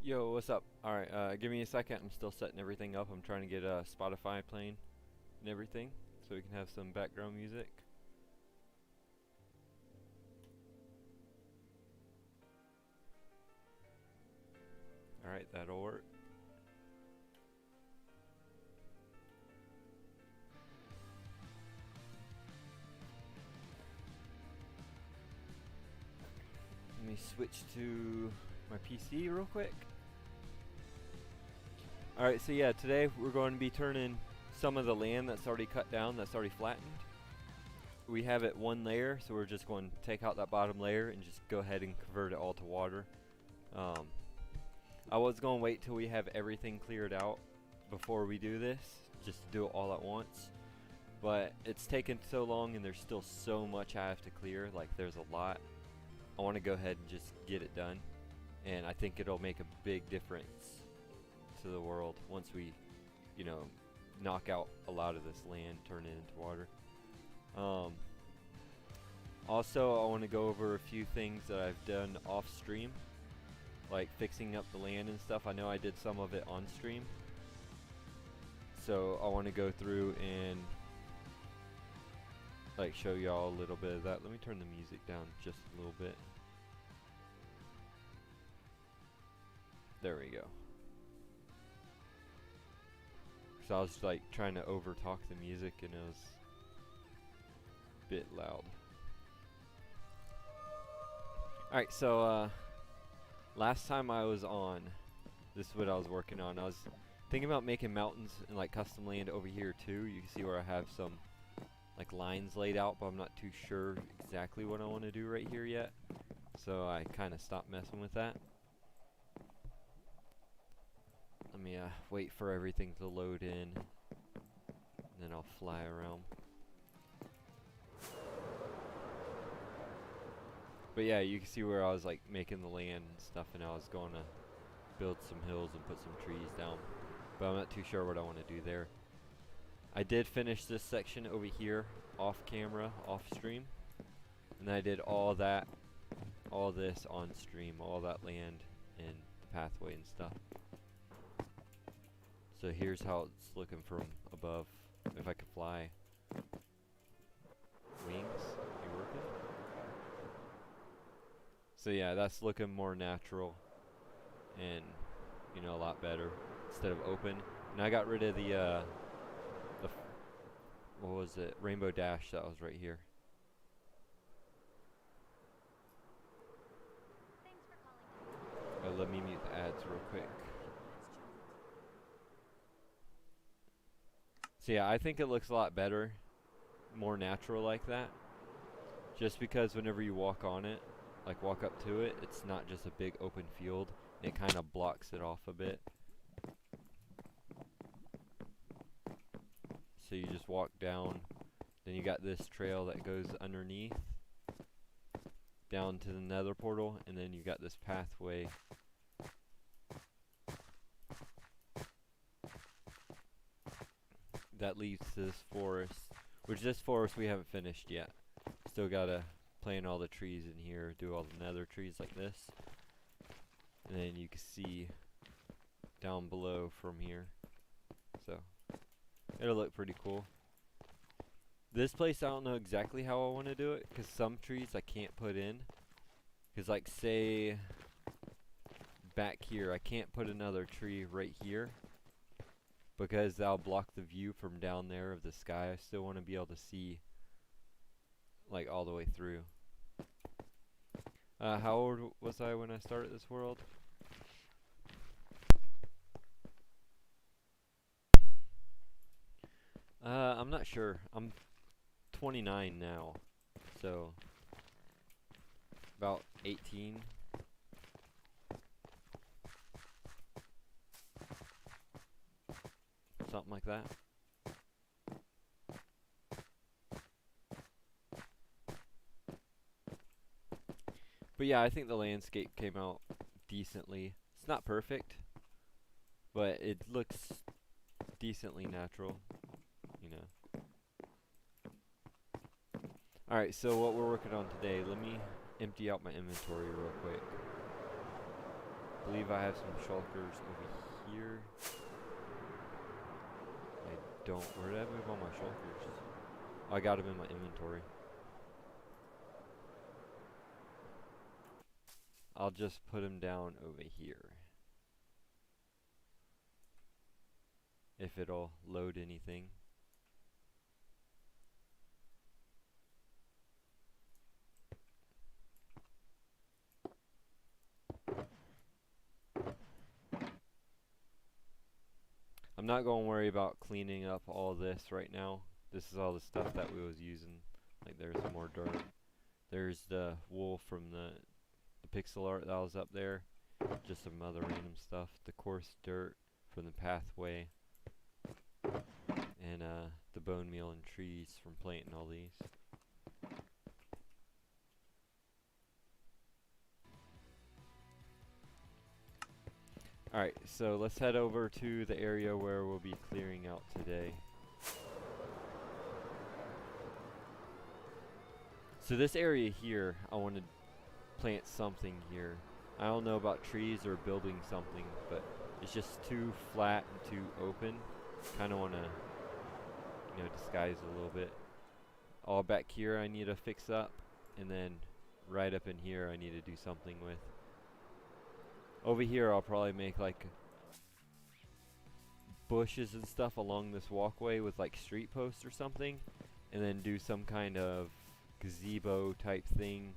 Yo, what's up? Alright, give me a second. I'm still setting everything up. I'm trying to get Spotify playing and everything so we can have some background music. Alright, that'll work. Let me switch to my PC real quick. Alright, so yeah, today we're going to be turning some of the land that's already cut down, that's already flattened. We have it one layer, so we're just going to take out that bottom layer and just go ahead and convert it all to water. I was going to wait till we have everything cleared out before we do this, just to do it all at once. But it's taken so long and there's still so much I have to clear, like there's a lot. I want to go ahead and just get it done, and I think it'll make a big difference to the world once we, knock out a lot of this land, turn it into water. Also, I want to go over a few things that I've done off stream, like fixing up the land and stuff. I know I did some of it on stream, so I want to go through and show y'all a little bit of that. Let me turn the music down just a little bit. There we go. So I was trying to overtalk the music and it was a bit loud. Alright, so last time I was on, this is what I was working on. I was thinking about making mountains and custom land over here too. You can see where I have some lines laid out, but I'm not too sure exactly what I want to do right here yet. So I kind of stopped messing with that. Let me wait for everything to load in, and then I'll fly around. But yeah, you can see where I was making the land and stuff, and I was going to build some hills and put some trees down. But I'm not too sure what I want to do there. I did finish this section over here off camera, off stream, and then I did all this on stream, all that land and the pathway and stuff. So here's how it's looking from above. If I could fly. Wings, you working? So yeah, that's looking more natural and a lot better instead of open. And I got rid of the what was it? Rainbow Dash that was right here. Let me mute the ads real quick. So yeah, I think it looks a lot better, more natural like that. Just because whenever you walk on it, walk up to it, it's not just a big open field. It kind of blocks it off a bit. So you just walk down, then you got this trail that goes underneath, down to the nether portal, and then you got this pathway that leads to this forest, which this forest we haven't finished yet. Still gotta plant all the trees in here, do all the nether trees like this, and then you can see down below from here. So it'll look pretty cool. This place I don't know exactly how I want to do it, because some trees I can't put in, because say back here I can't put another tree right here because that'll block the view from down there of the sky. I still want to be able to see all the way through. How old was I when I started this world? I'm not sure. I'm 29 now, so about 18. Something like that. But yeah, I think the landscape came out decently. It's not perfect, but it looks decently natural, Alright, so what we're working on today, let me empty out my inventory real quick. believe I have some shulkers over here. I don't. Where did I move all my shulkers? Oh, I got them in my inventory. I'll just put them down over here. If it'll load anything. I'm not going to worry about cleaning up all this right now. This is all the stuff that we was using. Like there's some more dirt. There's the wool from the pixel art that was up there. Just some other random stuff. The coarse dirt from the pathway. And the bone meal and trees from planting all these. Alright, so let's head over to the area where we'll be clearing out today. So this area here, I want to plant something here. I don't know about trees or building something, but it's just too flat and too open. Kind of want to, you know, disguise a little bit. All back here I need to fix up, and then right up in here I need to do something with. Over here I'll probably make like bushes and stuff along this walkway with like street posts or something, and then do some kind of gazebo type thing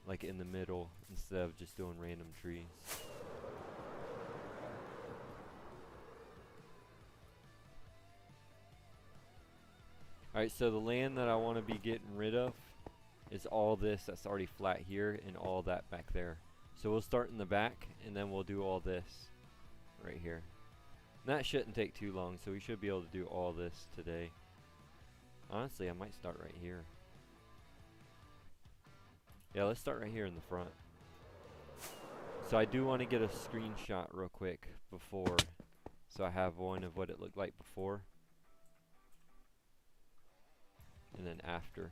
like in the middle instead of just doing random trees. Alright, so the land that I want to be getting rid of is all this that's already flat here and all that back there. So we'll start in the back and then we'll do all this right here. And that shouldn't take too long, so we should be able to do all this today. Honestly, I might start right here. Yeah, let's start right here in the front. So I do want to get a screenshot real quick before, so I have one of what it looked like before and then after.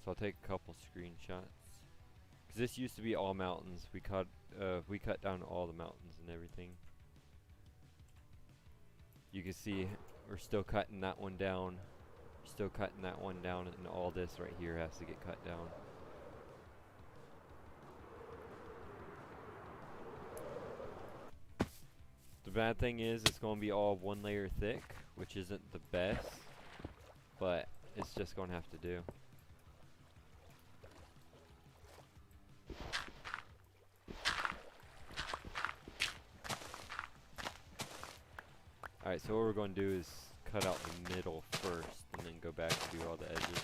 So I'll take a couple screenshots. Cause this used to be all mountains. We cut down all the mountains and everything. You can see we're still cutting that one down. Still cutting that one down, and all this right here has to get cut down. The bad thing is it's going to be all one layer thick, which isn't the best, but it's just going to have to do. Alright, so what we're going to do is cut out the middle first and then go back and do all the edges.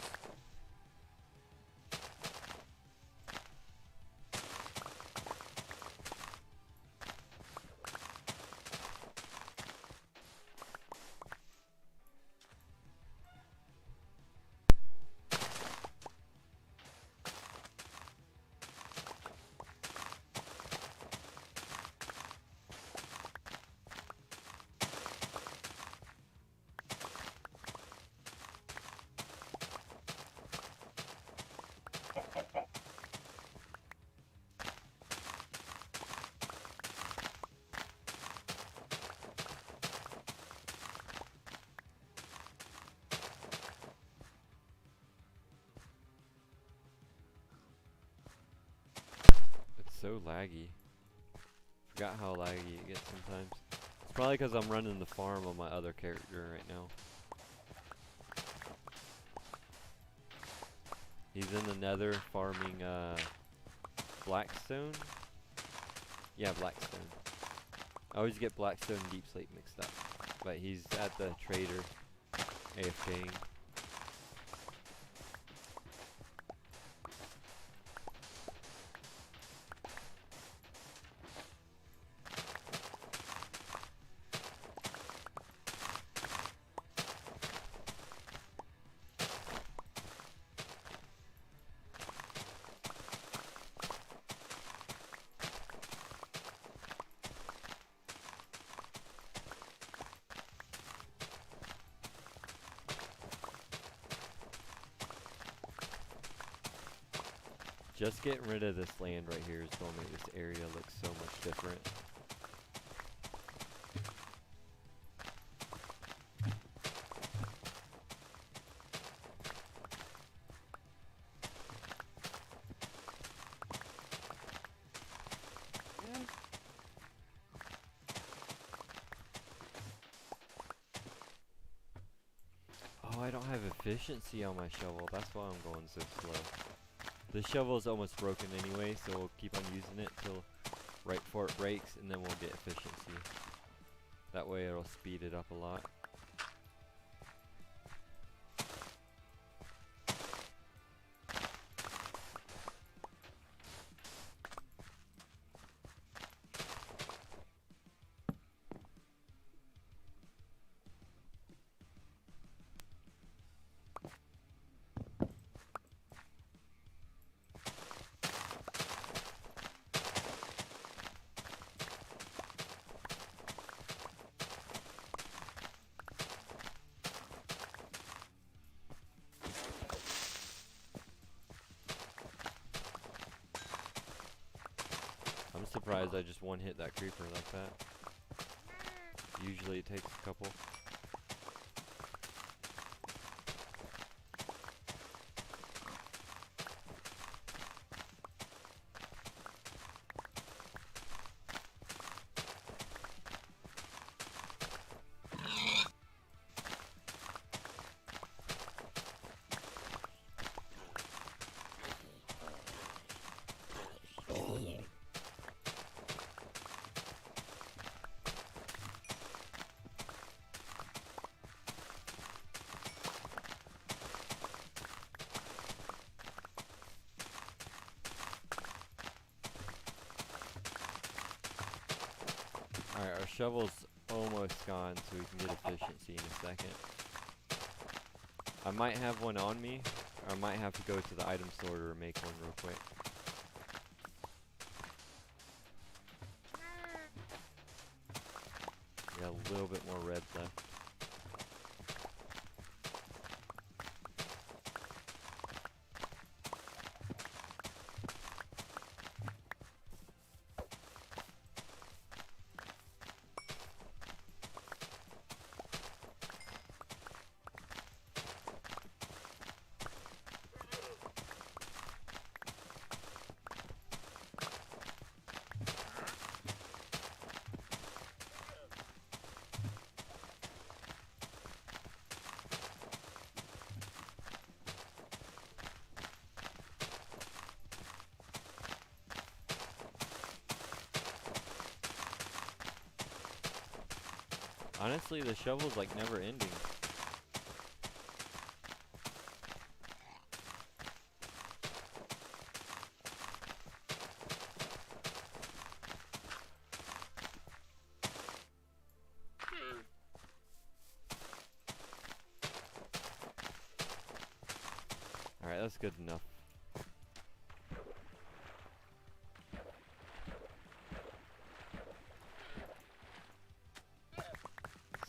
So laggy. Forgot how laggy it gets sometimes. It's probably because I'm running the farm on my other character right now. He's in the nether farming Blackstone? Yeah, Blackstone. I always get Blackstone and Deep Slate mixed up. But he's at the trader AFKing. Just getting rid of this land right here is going to make this area look so much different. Oh, I don't have efficiency on my shovel. That's why I'm going so slow. The shovel is almost broken anyway, so we'll keep on using it till right before it breaks, and then we'll get efficiency. That way it'll speed it up a lot. I'm surprised I just one-hit that creeper like that. Usually it takes a couple. Alright, our shovel's almost gone, so we can get efficiency in a second. I might have one on me, or I might have to go to the item sorter and make one real quick. Got a little bit more red left. Honestly, the shovel's like never ending. Alright, that's good enough.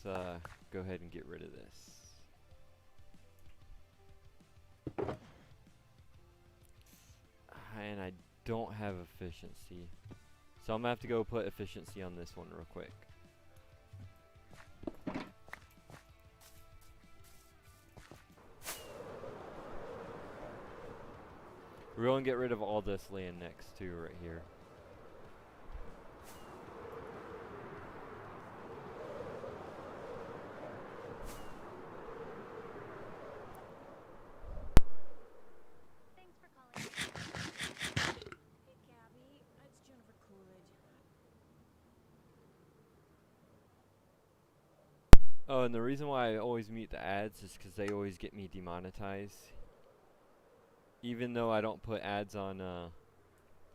Let's go ahead and get rid of this. And I don't have efficiency. So I'm gonna have to go put efficiency on this one real quick. We're gonna get rid of all this land next too, right here. Oh, and the reason why I always mute the ads is because they always get me demonetized. Even though I don't put ads on the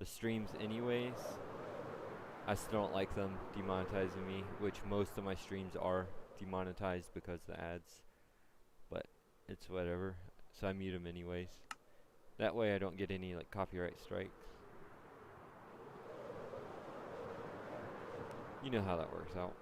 streams anyways, I still don't like them demonetizing me, which most of my streams are demonetized because of the ads. But it's whatever, so I mute them anyways. That way I don't get any like copyright strikes. You know how that works out.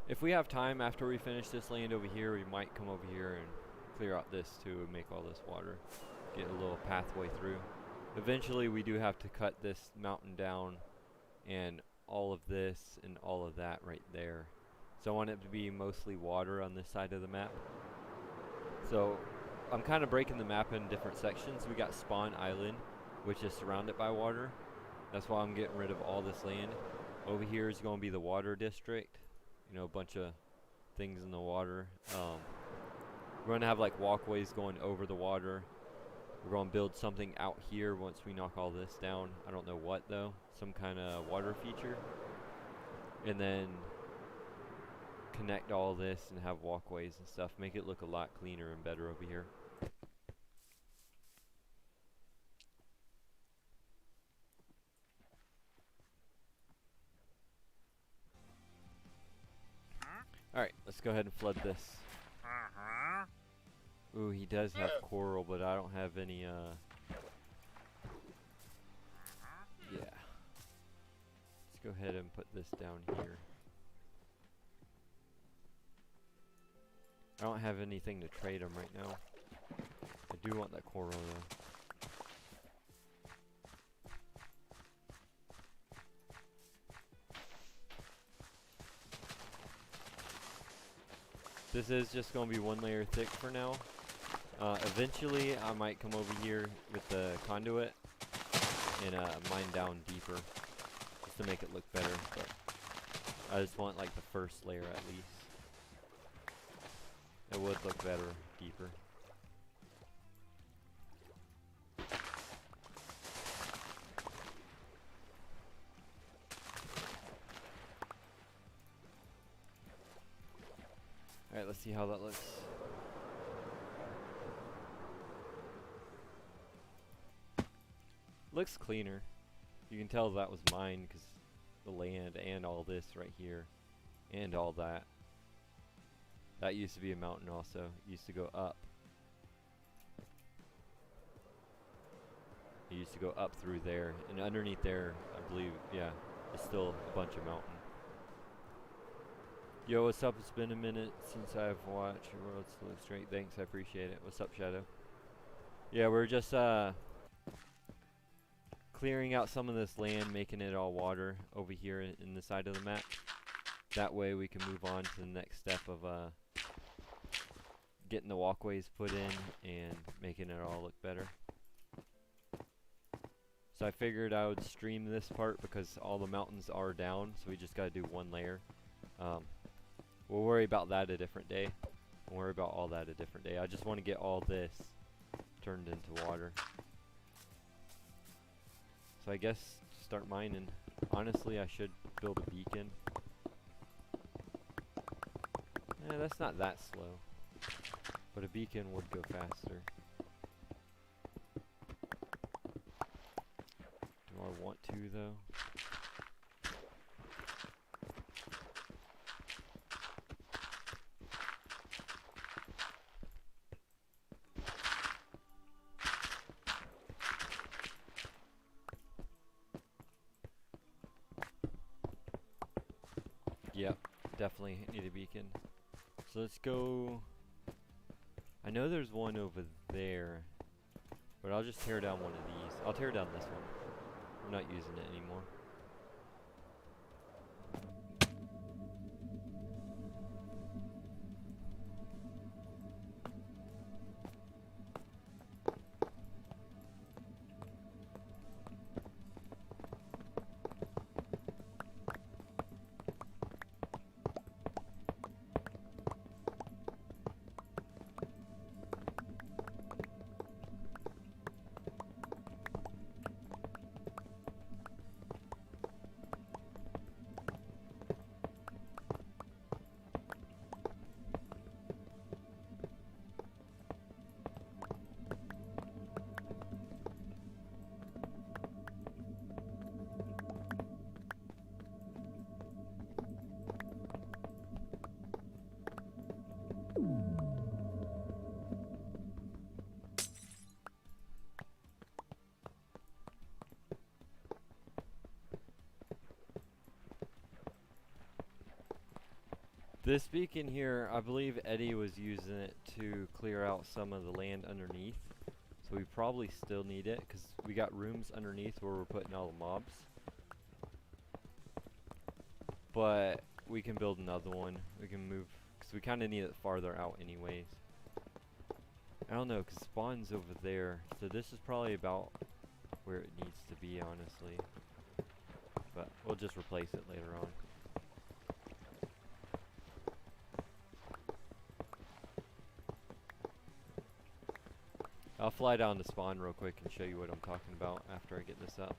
If we have time after we finish this land over here, we might come over here and clear out this too and make all this water. Get a little pathway through. Eventually we do have to cut this mountain down and all of this and all of that right there. So I want it to be mostly water on this side of the map. So I'm kind of breaking the map in different sections. We got Spawn Island, which is surrounded by water. That's why I'm getting rid of all this land. Over here is going to be the water district. You know, a bunch of things in the water. We're going to have like walkways going over the water. We're going to build something out here once we knock all this down. I don't know what though. Some kind of water feature. And then connect all this and have walkways and stuff. Make it look a lot cleaner and better over here. Alright, let's go ahead and flood this. Ooh, he does have coral, but I don't have any, yeah. Let's go ahead and put this down here. I don't have anything to trade him right now. I do want that coral though. This is just going to be one layer thick for now. Eventually I might come over here with the conduit and mine down deeper just to make it look better, but I just want like the first layer at least. It would look better deeper. Alright, let's see how that looks. Looks cleaner. You can tell that was mine because the land and all this right here and all that. That used to be a mountain also. It used to go up. It used to go up through there. And underneath there, I believe, yeah, it's still a bunch of mountain. Yo, what's up? It's been a minute since I've watched your world still looks straight. Thanks, I appreciate it. What's up, Shadow? Yeah, we're just clearing out some of this land, making it all water over here in the side of the map. That way we can move on to the next step of getting the walkways put in and making it all look better. So I figured I would stream this part because all the mountains are down, so we just gotta do one layer. We'll worry about that a different day. We'll worry about all that a different day. I just want to get all this turned into water. So I guess start mining. Honestly, I should build a beacon. That's not that slow. But a beacon would go faster. Do I want to though? Yep, definitely need a beacon. So let's go. I know there's one over there, but I'll just tear down one of these. I'll tear down this one. I'm not using it anymore. This beacon here, I believe Eddie was using it to clear out some of the land underneath. So we probably still need it because we got rooms underneath where we're putting all the mobs. But we can build another one. We can move because we kind of need it farther out anyways. I don't know because spawn's over there. So this is probably about where it needs to be, honestly. But we'll just replace it later on. I'll fly down to spawn real quick and show you what I'm talking about after I get this up.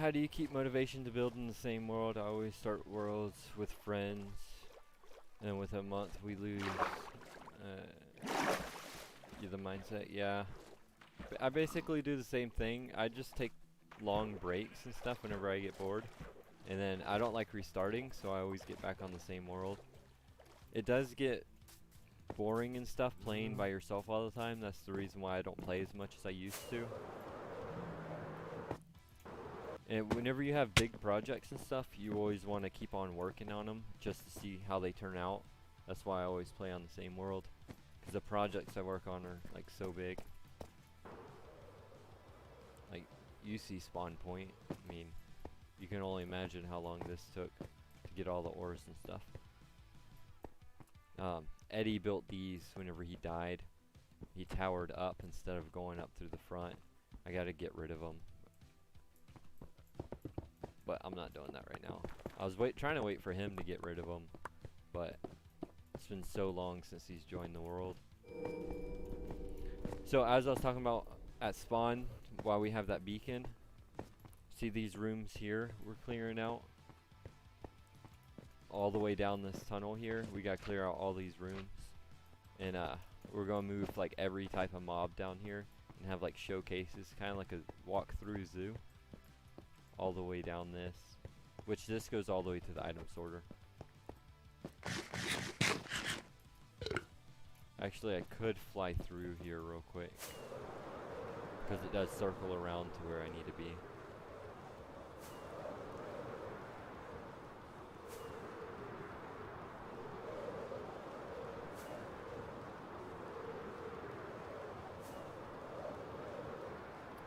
How do you keep motivation to build in the same world? I always start worlds with friends, and with a month we lose the mindset. Yeah, I basically do the same thing. I just take long breaks and stuff whenever I get bored, and then I don't like restarting, so I always get back on the same world. It does get boring and stuff playing by yourself all the time. That's the reason why I don't play as much as I used to. And whenever you have big projects and stuff, you always want to keep on working on them just to see how they turn out. That's why I always play on the same world, because the projects I work on are like so big. Like you see Spawn Point. I mean, you can only imagine how long this took to get all the ores and stuff. Eddie built these whenever he died. He towered up instead of going up through the front. I gotta get rid of them. But I'm not doing that right now. I was trying to wait for him to get rid of them, but it's been so long since he's joined the world. So as I was talking about at spawn, while we have that beacon, see these rooms here we're clearing out? All the way down this tunnel here, we gotta clear out all these rooms. And we're gonna move like every type of mob down here and have like showcases, kind of like a walk-through zoo. All the way down this, which this goes all the way to the item sorter. Actually, I could fly through here real quick because it does circle around to where I need to be.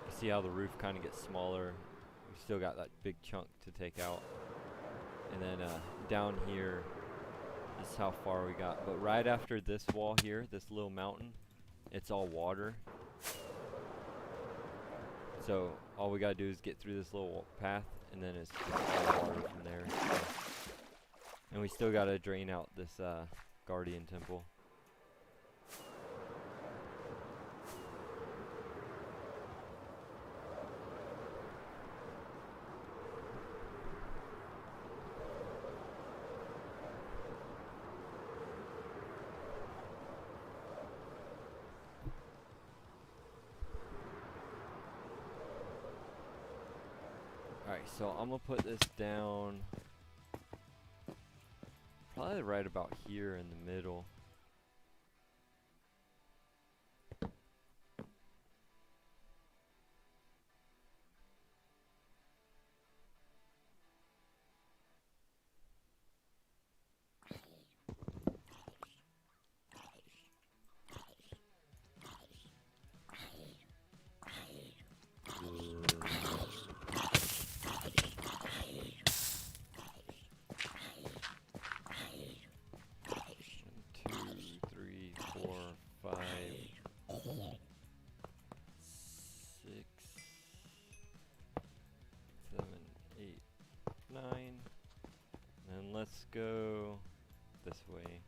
See how the roof kind of gets smaller. We still got that big chunk to take out. And then down here, this is how far we got. But right after this wall here, this little mountain, it's all water. So all we gotta do is get through this little path, and then it's just all water from there. So. And we still gotta drain out this Guardian Temple. Alright, so I'm gonna put this down probably right about here in the middle. Let's go this way.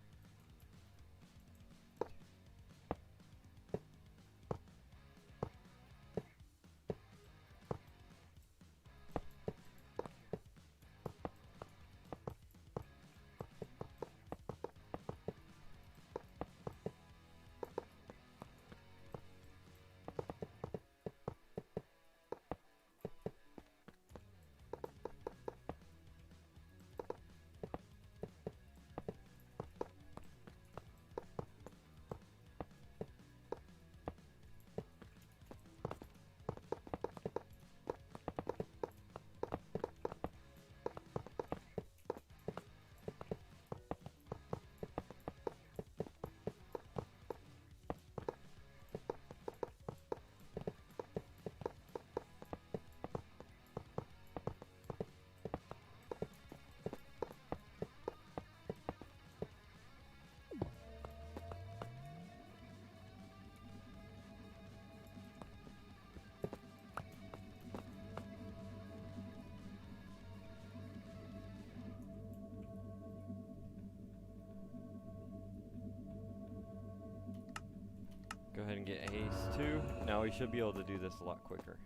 and get haste too. Now we should be able to do this a lot quicker.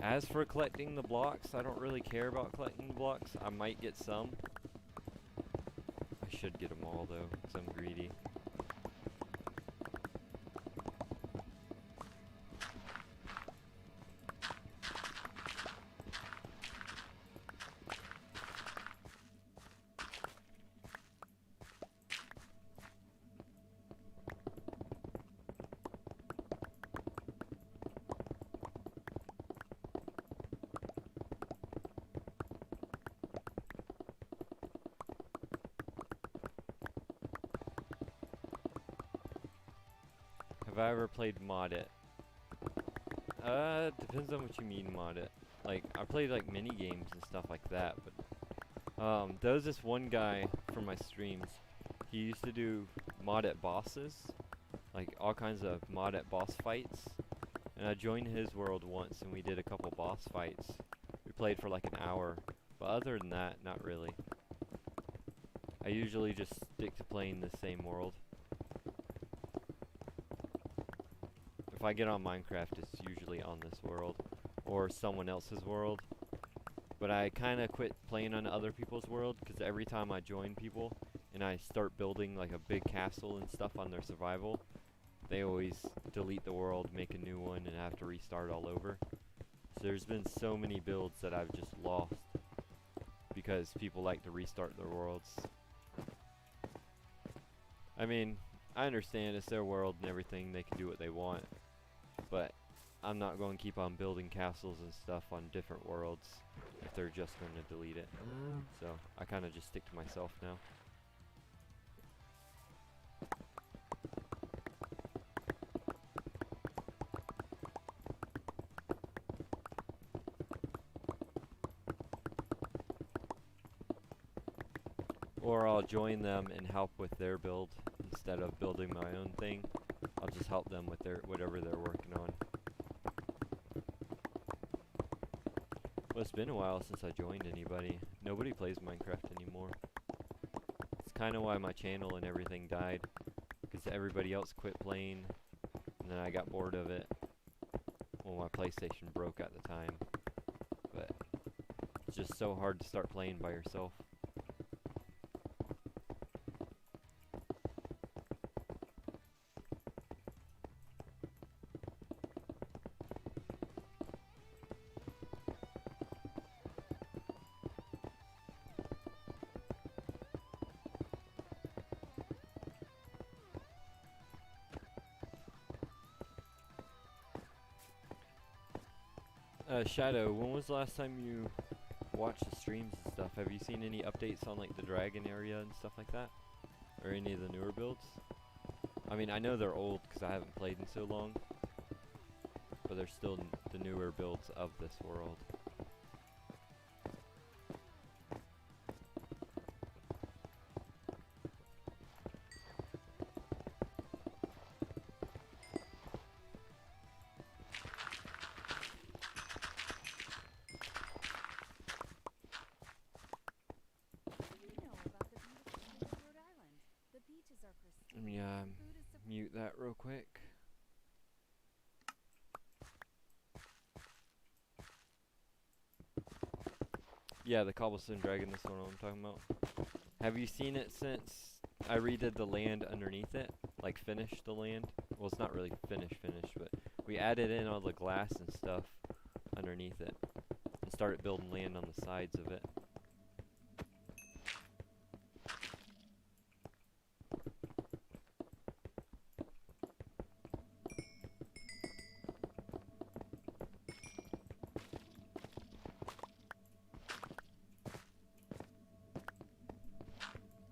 As for collecting the blocks, I don't really care about collecting the blocks. I might get some. I should get them all though, because I'm greedy. Have I ever played Mod It? Depends on what you mean Mod It. Like, I played like mini games and stuff like that, but there was this one guy from my streams. He used to do Mod It bosses, like all kinds of Mod It boss fights. And I joined his world once and we did a couple boss fights. We played for like an hour, but other than that, not really. I usually just stick to playing the same world. If I get on Minecraft, it's usually on this world or someone else's world. But I kind of quit playing on other people's world because every time I join people and I start building like a big castle and stuff on their survival, they always delete the world, make a new one, and have to restart all over. So there's been so many builds that I've just lost because people like to restart their worlds. I mean, I understand it's their world and everything, they can do what they want. But I'm not going to keep on building castles and stuff on different worlds if they're just going to delete it. So I kind of just stick to myself now. Or I'll join them and help with their build instead of building my own thing. I'll just help them with their whatever they're working on. Well, it's been a while since I joined anybody. Nobody plays Minecraft anymore. It's kind of why my channel and everything died, because everybody else quit playing, and then I got bored of it. Well, my PlayStation broke at the time, but it's just so hard to start playing by yourself. Shadow, when was the last time you watched the streams and stuff? Have you seen any updates on like the dragon area and stuff like that? Or any of the newer builds? I mean, I know they're old because I haven't played in so long, but they're still the newer builds of this world. Let me mute that real quick. Yeah, the cobblestone dragon, this one I'm talking about. Have you seen it since I redid the land underneath it? Like finished the land? Well, it's not really finished, but we added in all the glass and stuff underneath it and started building land on the sides of it.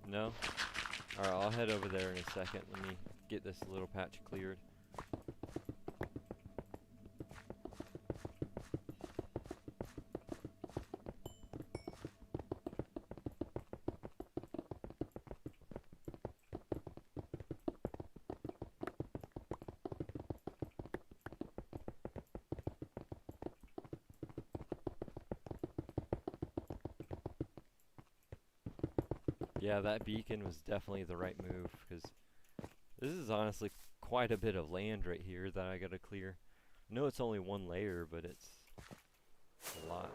No? Alright, I'll head over there in a second. Let me get this little patch cleared. Yeah, that beacon was definitely the right move, because this is honestly quite a bit of land right here that I gotta clear. I know it's only one layer, but it's a lot.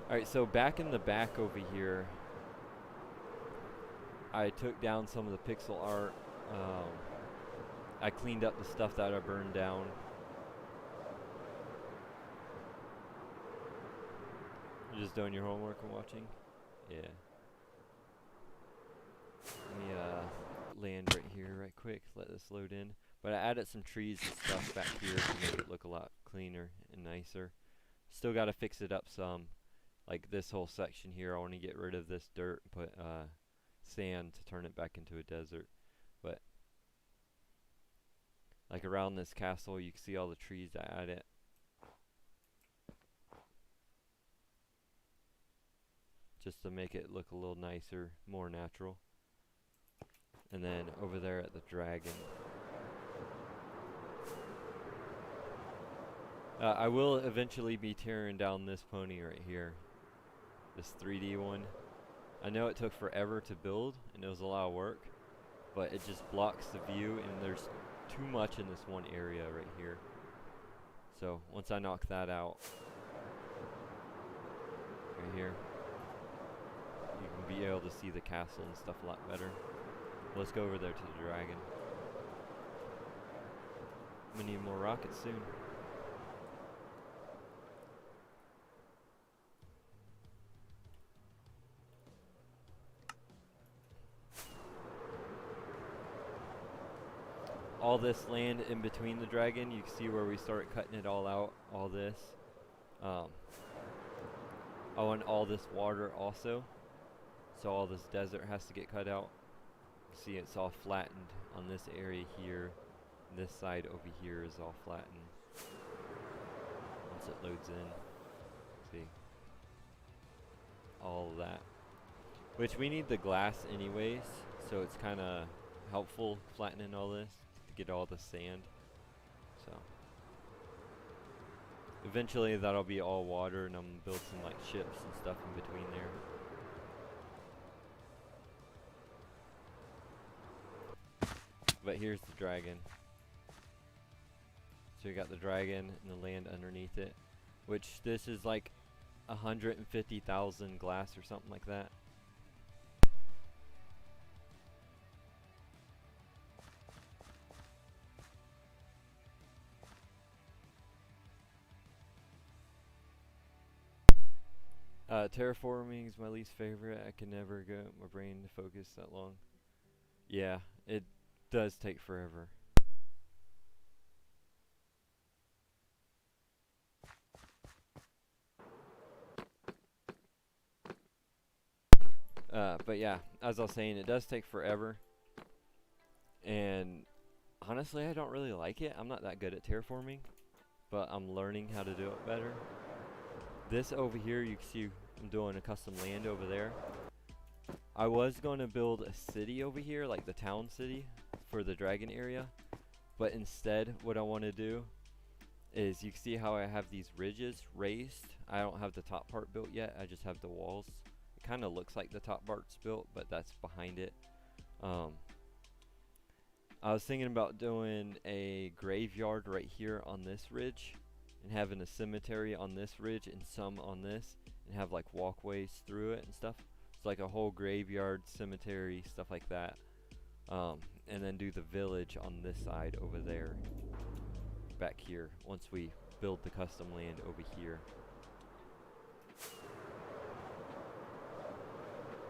Alright, so back in the back over here, I took down some of the pixel art. I cleaned up the stuff that I burned down. You're just doing your homework and watching? Yeah. Let me land right here right quick, let this load in. But I added some trees and stuff back here to make it look a lot cleaner and nicer. Still gotta fix it up some. Like this whole section here, I want to get rid of this dirt and put sand to turn it back into a desert. But like around this castle, you can see all the trees I added. Just to make it look a little nicer, more natural. And then over there at the dragon, I will eventually be tearing down this pony right here, this 3D one. I know it took forever to build and it was a lot of work, but it just blocks the view and there's too much in this one area right here. So once I knock that out, right here, you can be able to see the castle and stuff a lot better. Let's go over there to the dragon. I'm gonna need more rockets soon. All this land in between the dragon, you can see where we start cutting it all out, all this. I want all this water also, so all this desert has to get cut out. See, it's all flattened on this area here. And this side over here is all flattened. Once it loads in, see, all of that. Which we need the glass anyways, so it's kind of helpful flattening all this to get all the sand. So eventually that'll be all water, and I'm gonna build some like ships and stuff in between there. But here's the dragon. So you got the dragon and the land underneath it, which this is like 150,000 glass or something like that. Terraforming is my least favorite. I can never get my brain to focus that long. Yeah, it does take forever. But yeah, as I was saying, it does take forever. And honestly, I don't really like it. I'm not that good at terraforming, but I'm learning how to do it better. This over here, you can see I'm doing a custom land over there. I was going to build a city over here, like the town city for the dragon area. But instead, what I want to do is, you can see how I have these ridges raised. I don't have the top part built yet. I just have the walls. It kind of looks like the top part's built, but that's behind it. I was thinking about doing a graveyard right here on this ridge, and having a cemetery on this ridge and some on this, and have like walkways through it and stuff. It's like a whole graveyard, cemetery, stuff like that. And then do the village on this side over there, back here, once we build the custom land over here.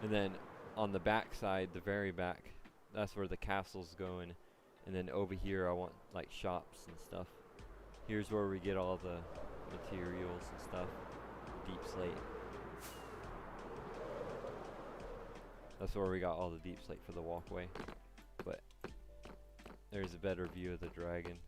And then on the back side, the very back, that's where the castle's going. And then over here I want like shops and stuff. Here's where we get all the materials and stuff. Deep slate. That's where we got all the deep slate for the walkway. But there's a better view of the dragon.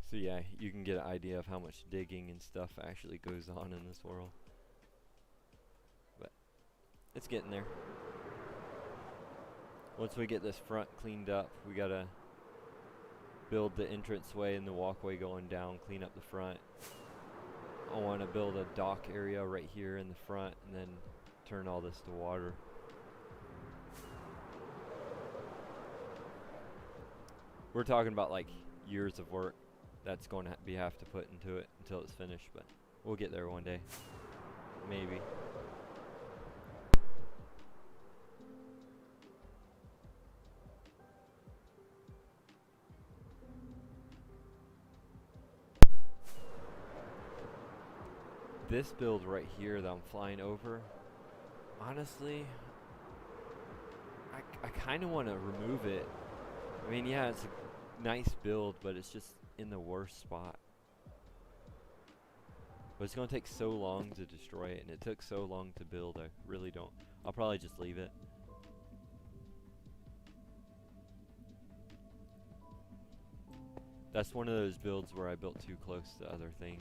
So yeah, you can get an idea of how much digging and stuff actually goes on in this world. But it's getting there. Once we get this front cleaned up, we gotta build the entranceway and the walkway going down, clean up the front. I want to build a dock area right here in the front and then turn all this to water. We're talking about like years of work that's going to have to put into it until it's finished, but we'll get there one day. Maybe. This build right here that I'm flying over, honestly, I kind of want to remove it. I mean, yeah, it's a nice build, but it's just in the worst spot. But it's going to take so long to destroy it, and it took so long to build, I really don't. I'll probably just leave it. That's one of those builds where I built too close to other things.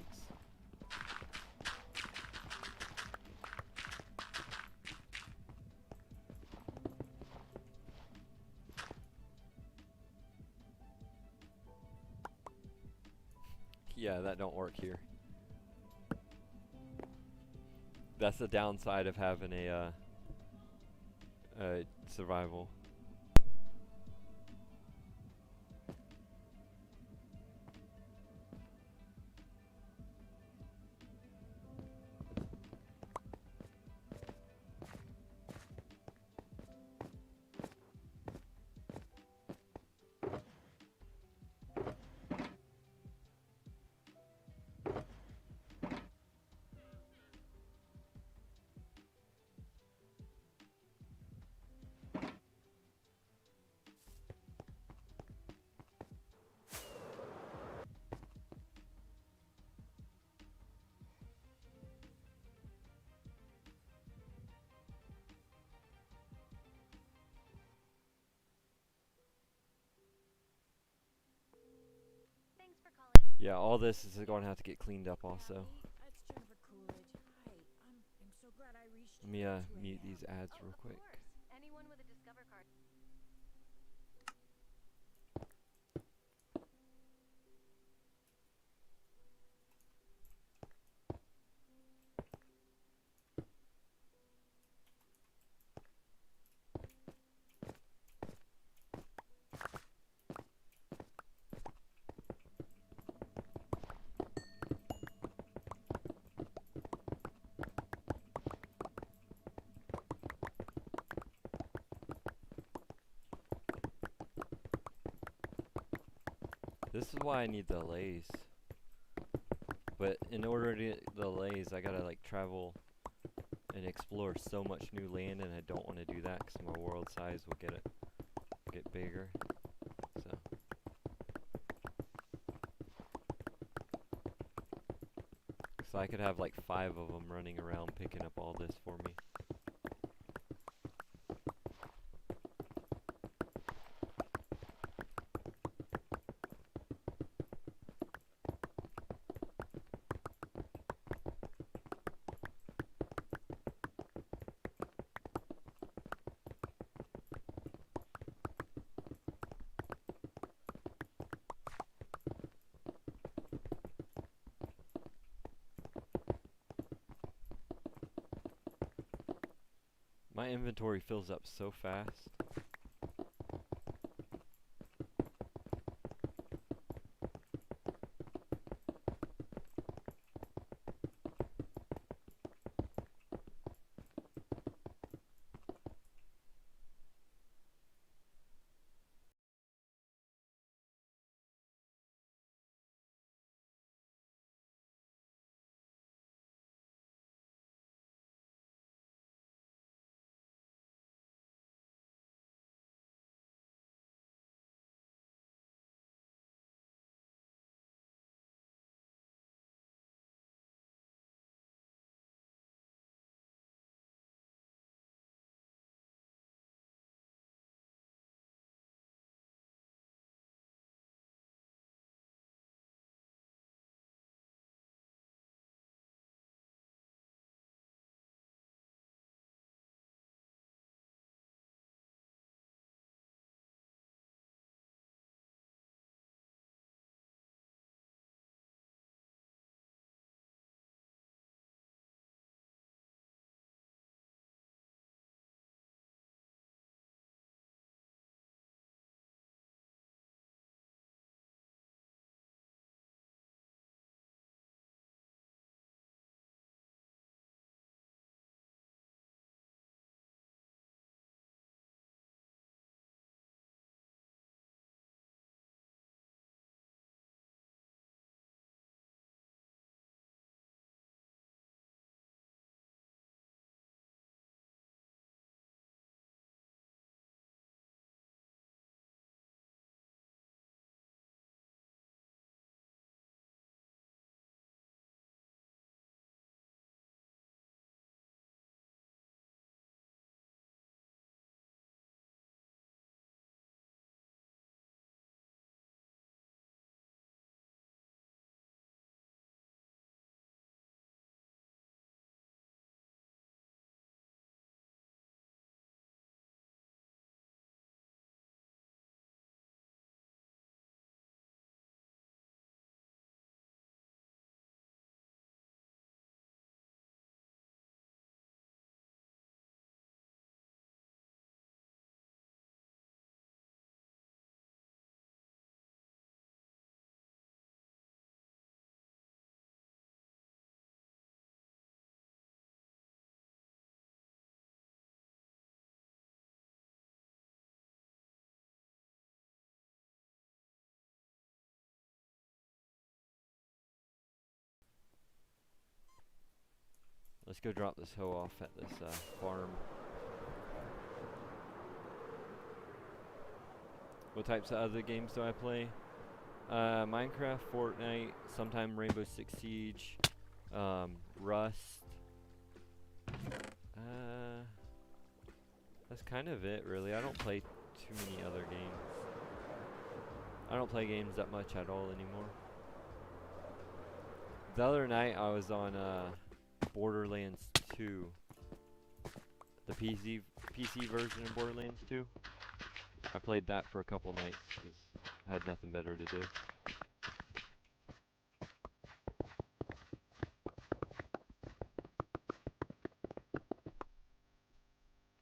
Yeah, that don't work here. That's the downside of having a survival. Yeah, all this is going to have to get cleaned up also. Let me mute these ads real quick. This is why I need the lays. But in order to get the lays, I gotta like travel and explore so much new land, and I don't want to do that because my world size will get bigger. So I could have like 5 of them running around picking up all this for me. My inventory fills up so fast. Let's go drop this hoe off at this farm. What types of other games do I play? Minecraft, Fortnite, sometime Rainbow Six Siege, Rust. That's kind of it, really. I don't play too many other games. I don't play games that much at all anymore. The other night I was on Borderlands 2, the PC version of Borderlands 2. I played that for a couple nights because I had nothing better to do.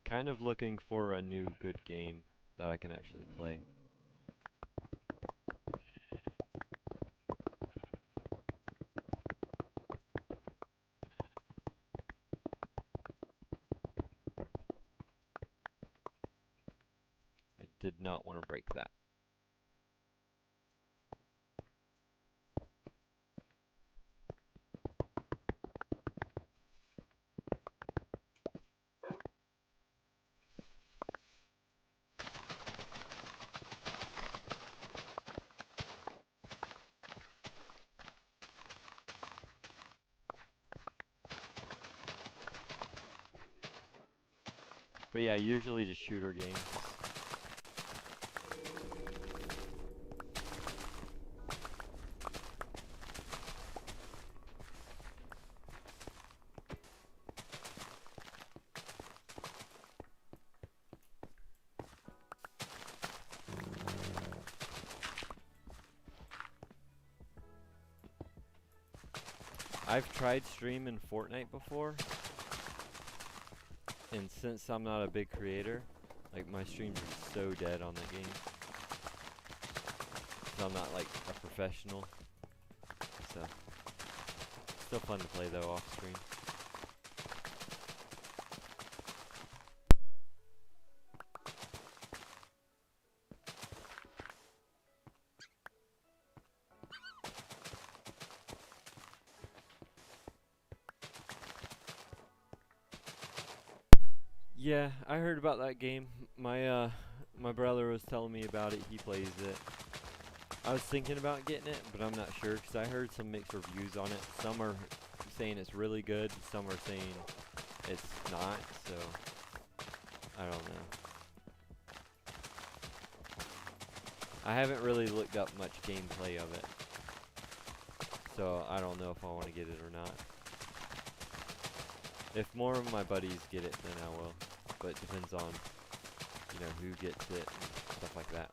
Kind of looking for a new good game that I can actually play. I did not want to break that. But yeah, usually just shooter games. I've tried streaming Fortnite before, and since I'm not a big creator, like my streams are so dead on that game. 'Cause I'm not like a professional, so still fun to play though off stream. Yeah, I heard about that game. My brother was telling me about it. He plays it. I was thinking about getting it, but I'm not sure because I heard some mixed reviews on it. Some are saying it's really good, and some are saying it's not. So I don't know. I haven't really looked up much gameplay of it, so I don't know if I want to get it or not. If more of my buddies get it, then I will. But it depends on, you know, who gets it and stuff like that.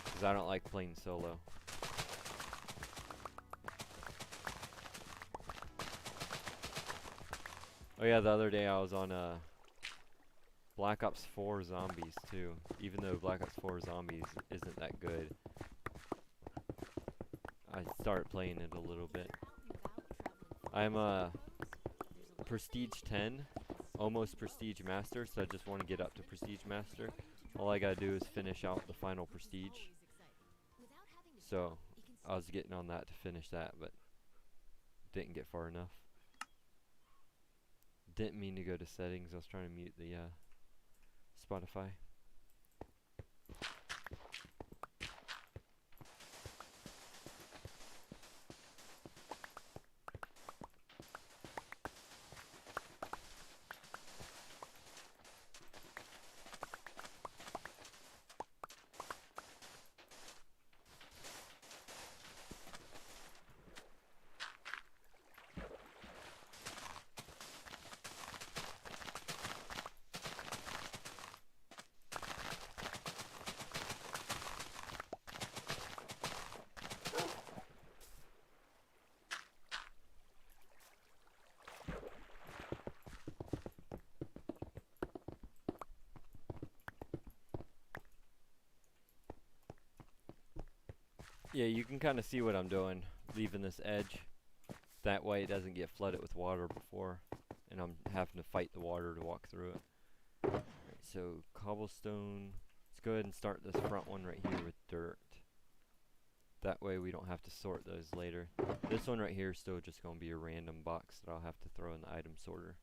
Because I don't like playing solo. Oh yeah, the other day I was on Black Ops 4 Zombies too. Even though Black Ops 4 Zombies isn't that good, I started playing it a little bit. I'm Prestige 10, almost Prestige Master, so I just want to get up to Prestige Master. All I gotta do is finish out the final Prestige. So I was getting on that to finish that, but didn't get far enough. Didn't mean to go to settings. I was trying to mute the Spotify. Yeah, you can kind of see what I'm doing, leaving this edge. That way it doesn't get flooded with water before, and I'm having to fight the water to walk through it. Alright, so cobblestone. Let's go ahead and start this front one right here with dirt. That way we don't have to sort those later. This one right here is still just going to be a random box that I'll have to throw in the item sorter.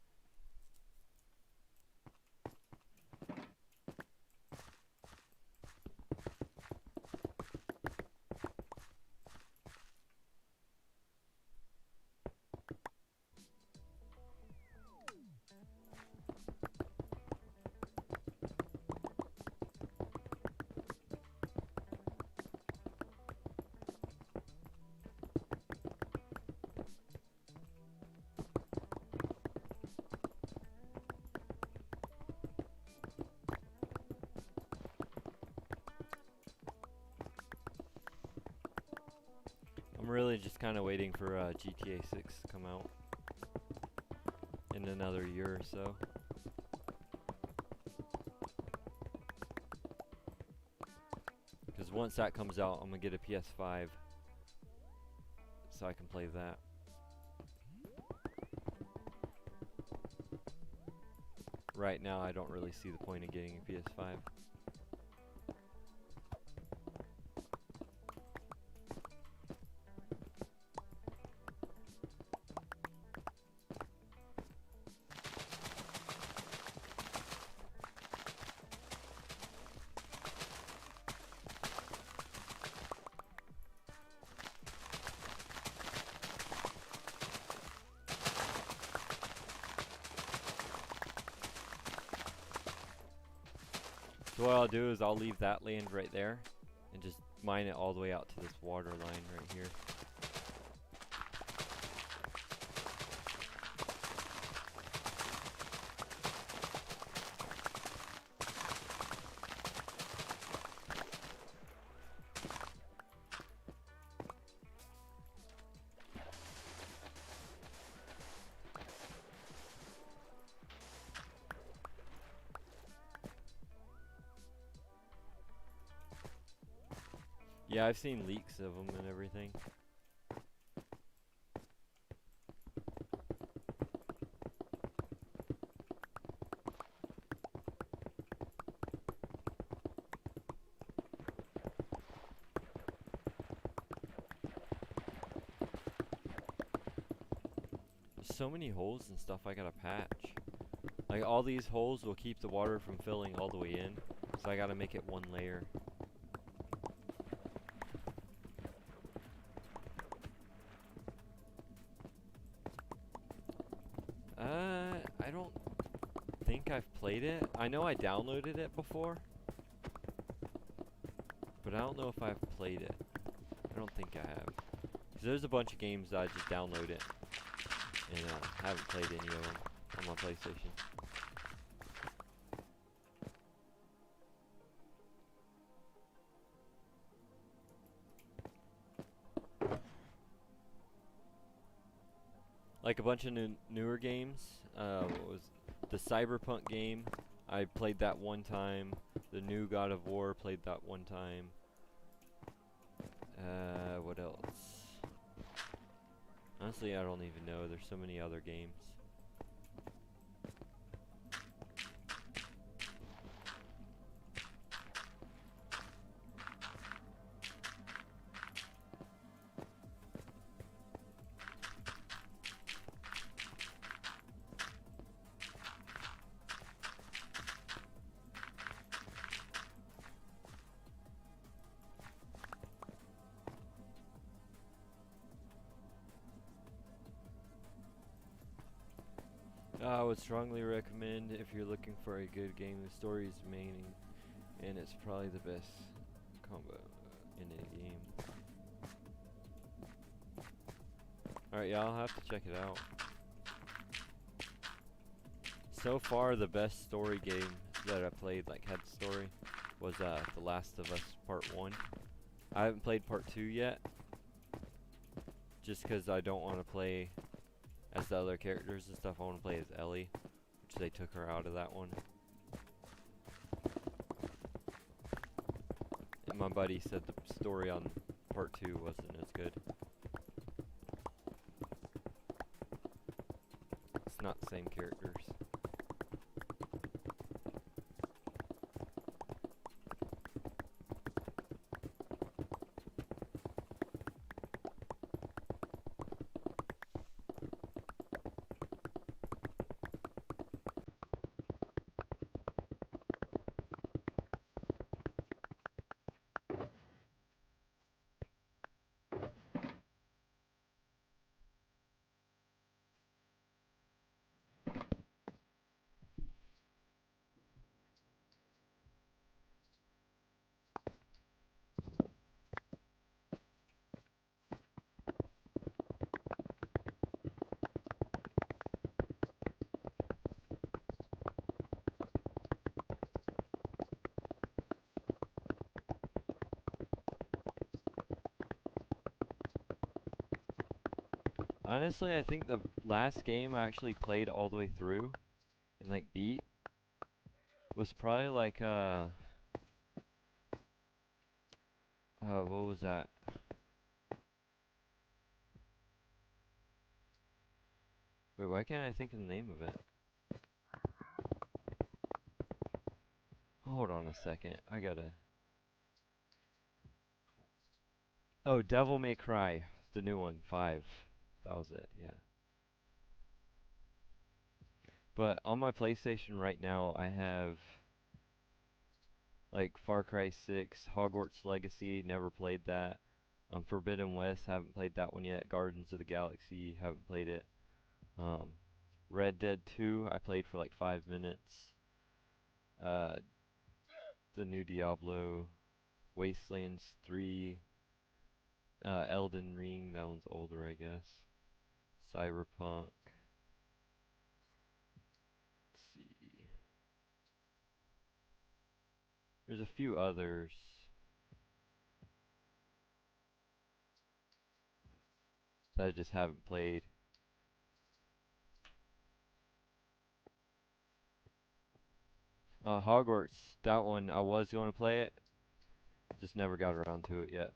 I'm really just kind of waiting for GTA 6 to come out in another year or so. Because once that comes out, I'm going to get a PS5 so I can play that. Right now, I don't really see the point of getting a PS5. So what I'll do is I'll leave that land right there and just mine it all the way out to this water line right here. Yeah, I've seen leaks of them and everything. There's so many holes and stuff I gotta patch. Like all these holes will keep the water from filling all the way in, so I gotta make it one layer. I don't think I've played it. I know I downloaded it before, but I don't know if I've played it. I don't think I have. 'Cause there's a bunch of games that I just download it, and haven't played any of them on my PlayStation. Like a bunch of newer games. What was the Cyberpunk game? I played that one time. The new God of War, played that one time. What else? Honestly, I don't even know. There's so many other games. I would strongly recommend if you're looking for a good game. The story is remaining, and it's probably the best combo in any game. Alright, yeah, I'll have to check it out. So far, the best story game that I played, like had story, was The Last of Us Part 1. I haven't played Part 2 yet, just because I don't want to play as the other characters and stuff. I want to play as Ellie, which they took her out of that one. And my buddy said the story on Part 2 wasn't as good. It's not the same characters. Honestly, I think the last game I actually played all the way through and like beat was probably like what was that? Wait, why can't I think of the name of it? Hold on a second. I gotta. Oh, Devil May Cry, the new one, 5. That was it, yeah. But on my PlayStation right now, I have like Far Cry 6, Hogwarts Legacy, never played that. Forbidden West, haven't played that one yet. Guardians of the Galaxy, haven't played it. Um, Red Dead 2, I played for like 5 minutes. Uh, the new Diablo, Wastelands 3, Elden Ring, that one's older, I guess. Cyberpunk. Let's see. There's a few others that I just haven't played. Hogwarts, that one I was going to play it, just never got around to it yet.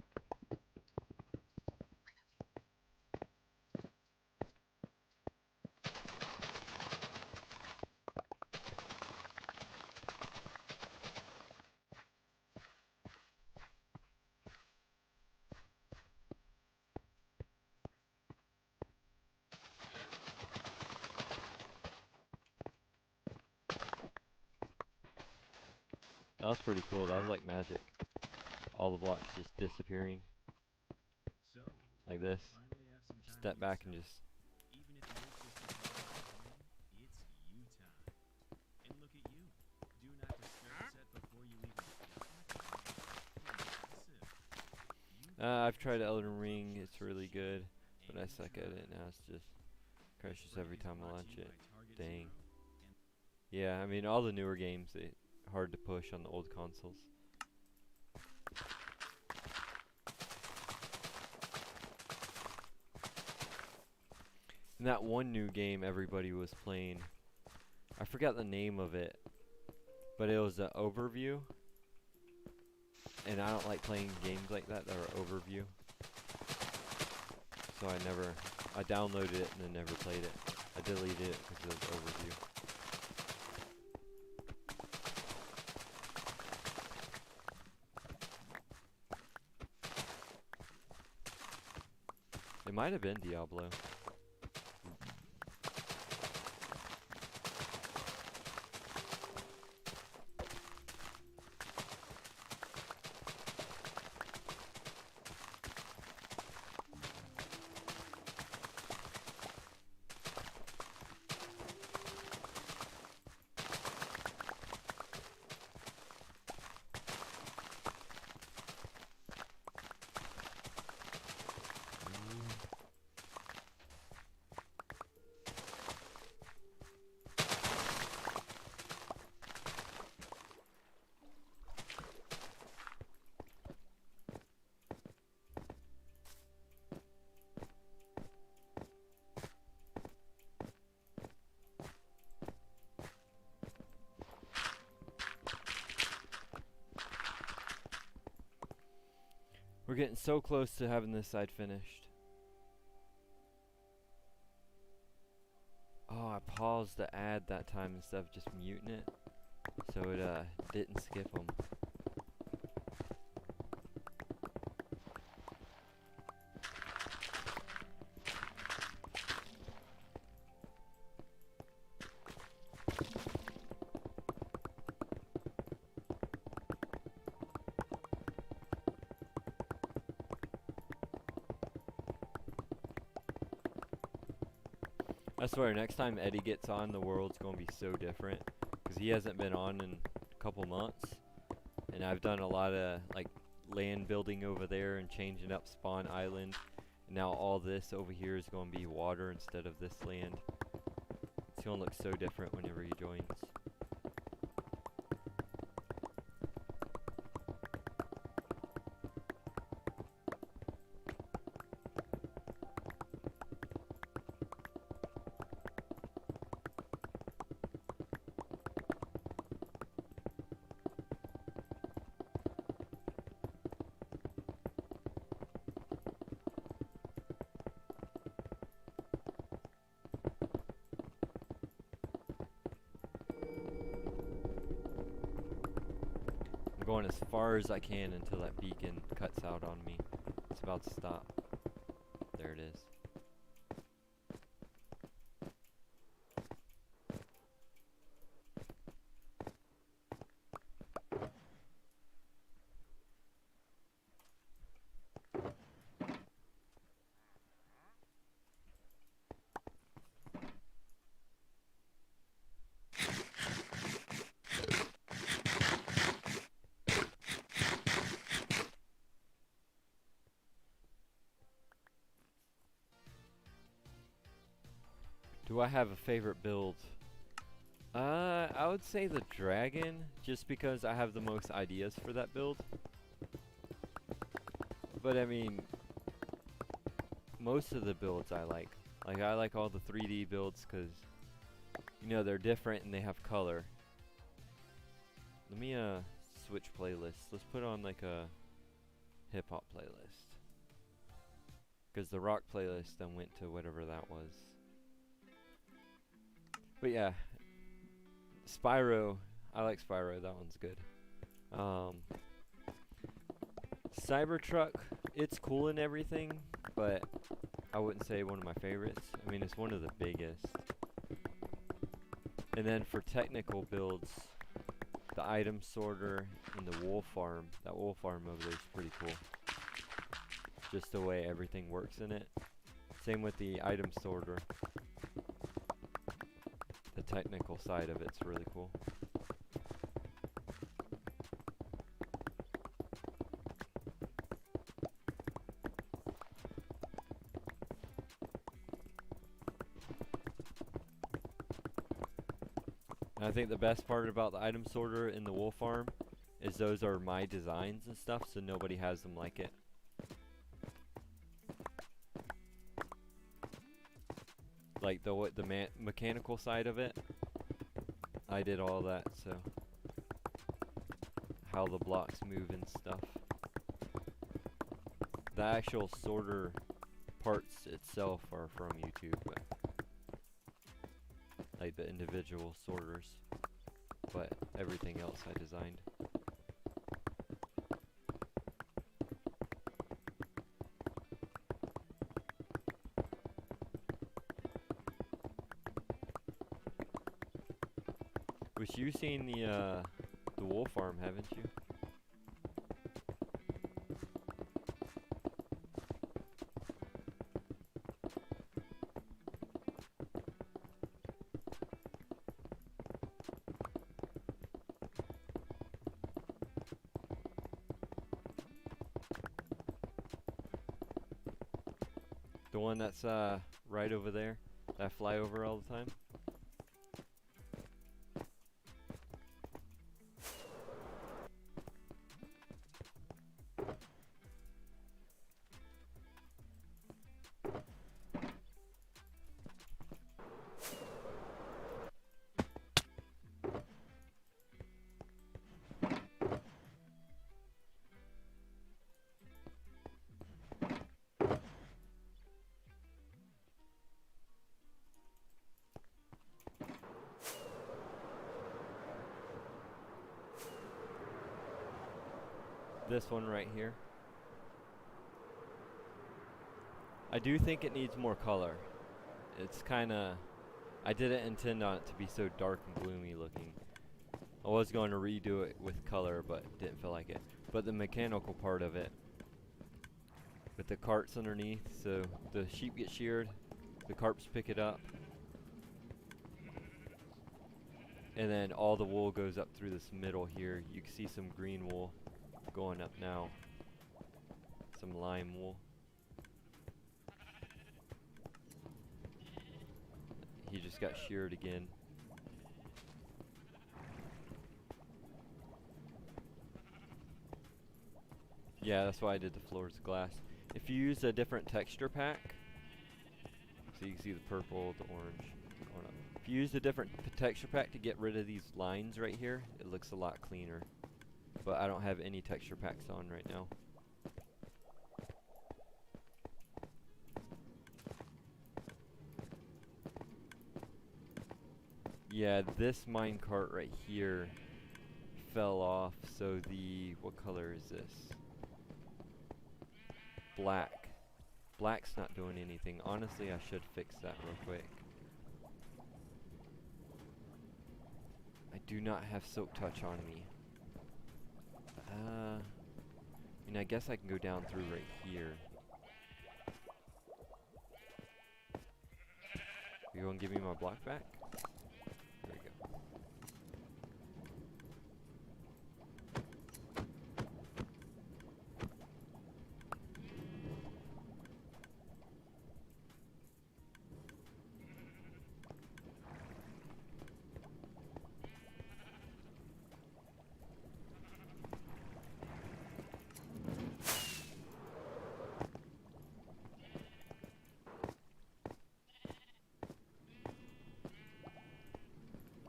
That was pretty cool. That was like magic. All the blocks just disappearing like this. Step back and just. I've tried Elden Ring. It's really good, but I suck at it now. It's just crashes every time I launch it. Dang. Yeah, I mean all the newer games, they hard to push on the old consoles. And that one new game everybody was playing, I forgot the name of it, but it was an overview. And I don't like playing games like that are overview. So I downloaded it and then never played it. I deleted it because it was overview. It might have been Diablo. We're getting so close to having this side finished. Oh, I paused the ad that time instead of just muting it, so it didn't skip them. I swear, next time Eddie gets on, the world's gonna be so different, because he hasn't been on in a couple months, and I've done a lot of like land building over there and changing up Spawn Island, and now all this over here is gonna be water instead of this land. It's gonna look so different whenever he joins. going as far as I can until that beacon cuts out on me. It's about to stop. There it is. Do I have a favorite build? I would say the dragon, just because I have the most ideas for that build. But I mean, most of the builds I like. Like, I like all the 3D builds because, you know, they're different and they have color. Let me switch playlists. Let's put on like a hip hop playlist, because the rock playlist then went to whatever that was. But yeah, Spyro, I like Spyro, that one's good. Cybertruck, it's cool and everything, but I wouldn't say one of my favorites. I mean, it's one of the biggest. And then for technical builds, the item sorter and the wool farm. That wool farm over there is pretty cool. Just the way everything works in it. Same with the item sorter. The technical side of it's really cool. And I think the best part about the item sorter in the wool farm is those are my designs and stuff, so nobody has them like it. Like the mechanical side of it, I did all that, so how the blocks move and stuff. The actual sorter parts itself are from YouTube, but like the individual sorters, but everything else I designed. Which you've seen the wool farm, haven't you? The one that's right over there, that I fly over all the time. This one right here. I do think it needs more color. It's kinda, I didn't intend on it to be so dark and gloomy looking. I was going to redo it with color, but didn't feel like it. But the mechanical part of it, with the carts underneath, so the sheep get sheared, the carts pick it up, and then all the wool goes up through this middle here. You can see some green wool going up now, some lime wool. He just got sheared again. Yeah, that's why I did the floors glass. If you use a different texture pack, so you can see the purple, the orange going up. If you use a different texture pack to get rid of these lines right here, it looks a lot cleaner. But I don't have any texture packs on right now. Yeah, this minecart right here fell off, so what color is this? Black. Black's not doing anything. Honestly, I should fix that real quick. I do not have Silk Touch on me. I guess I can go down through right here. You gonna give me my block back? There we go.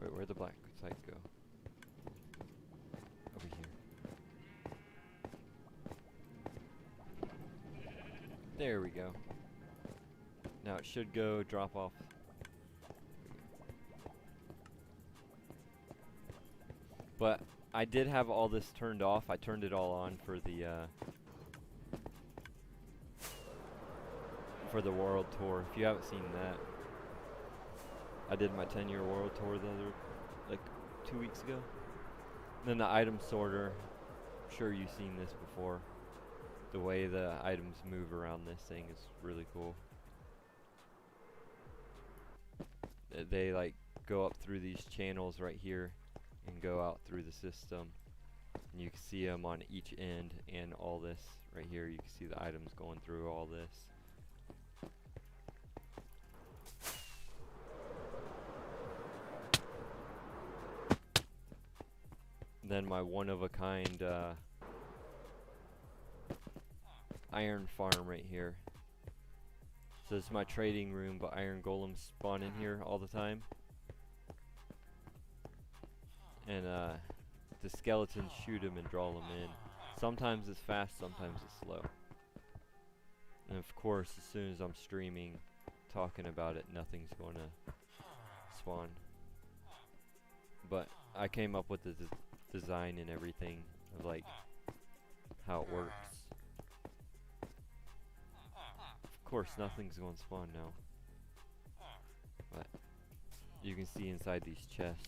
Wait, where'd the black side go? Over here. There we go. Now it should go drop off. But I did have all this turned off. I turned it all on for the world tour. If you haven't seen that, I did my 10-year world tour like 2 weeks ago. And then the item sorter, I'm sure you've seen this before. The way the items move around this thing is really cool. They like go up through these channels right here and go out through the system. And you can see them on each end, and all this right here, you can see the items going through all this. Then my one-of-a-kind iron farm right here. So this is my trading room, but iron golems spawn in here all the time. And the skeletons shoot them and draw them in. Sometimes it's fast, sometimes it's slow. And of course, as soon as I'm streaming, talking about it, nothing's going to spawn. But I came up with the design and everything of like how it works. Of course, nothing's going to spawn now. But you can see inside these chests.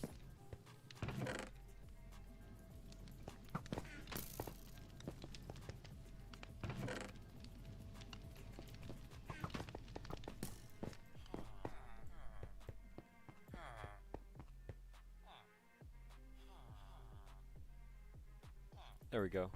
There we go.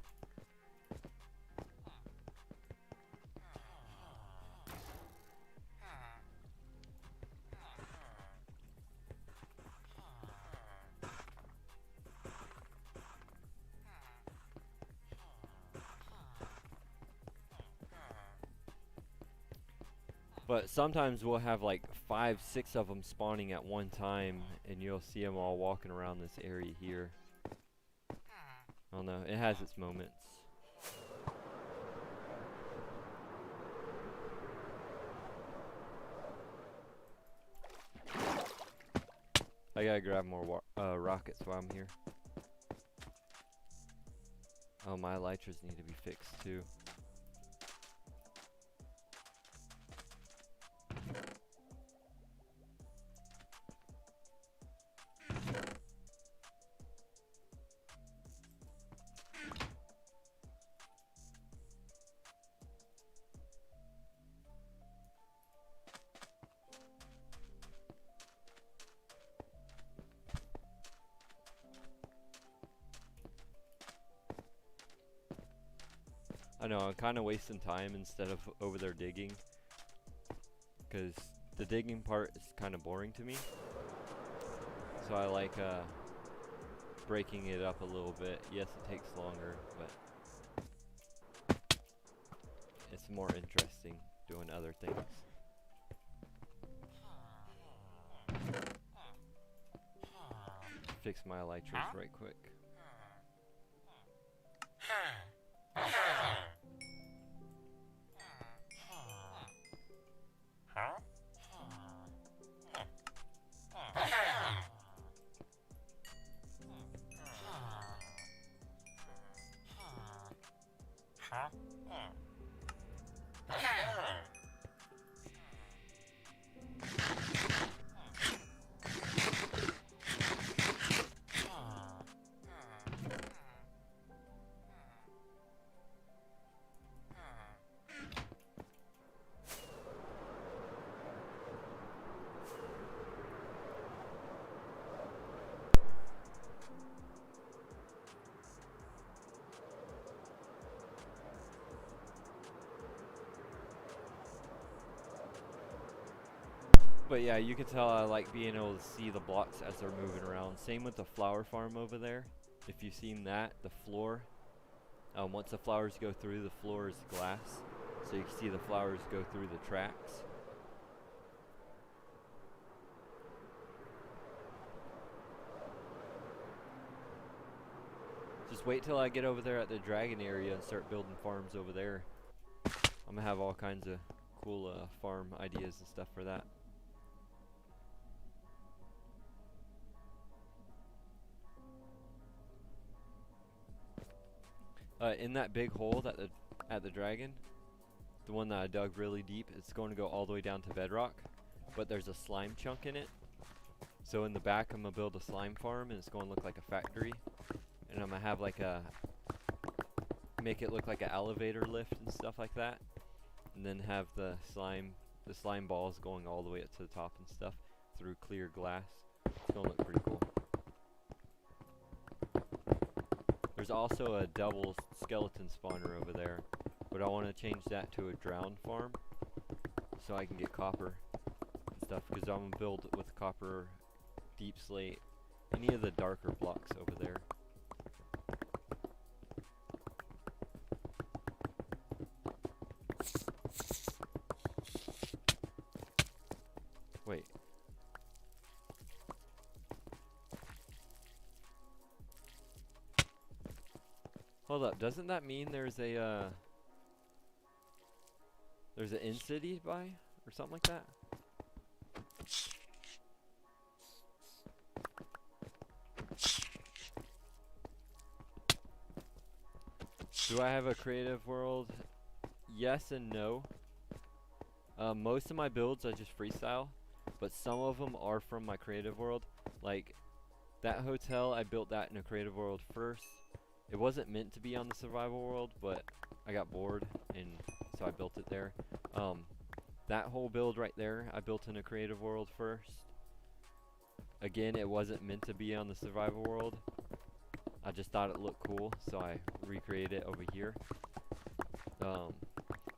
But sometimes we'll have like 5, 6 of them spawning at one time, and you'll see them all walking around this area here. I don't know, it has its moments. I gotta grab more rockets while I'm here. Oh, my elytras need to be fixed too. I know, I'm kind of wasting time instead of over there digging, because the digging part is kind of boring to me. So I like breaking it up a little bit. Yes, it takes longer, but it's more interesting doing other things. Fix my elytras right quick. But yeah, you can tell I like being able to see the blocks as they're moving around. Same with the flower farm over there. If you've seen that, the floor, once the flowers go through, the floor is glass. So you can see the flowers go through the tracks. Just wait till I get over there at the dragon area and start building farms over there. I'm gonna have all kinds of cool farm ideas and stuff for that. In that big hole that at the dragon, the one that I dug really deep, it's going to go all the way down to bedrock, but there's a slime chunk in it. So in the back, I'm gonna build a slime farm, and it's going to look like a factory, and I'm gonna have like make it look like an elevator lift and stuff like that, and then have the slime balls going all the way up to the top and stuff through clear glass. It's gonna look pretty cool. There's also a double skeleton spawner over there, but I want to change that to a drowned farm so I can get copper and stuff, because I'm going to build with copper, deep slate, any of the darker blocks over there. Wait. Hold up, doesn't that mean there's an in-city by, or something like that? Do I have a creative world? Yes and no. Most of my builds I just freestyle, but some of them are from my creative world. Like, that hotel, I built that in a creative world first. It wasn't meant to be on the survival world, but I got bored, and so I built it there. That whole build right there, I built in a creative world first. Again, it wasn't meant to be on the survival world. I just thought it looked cool, so I recreated it over here.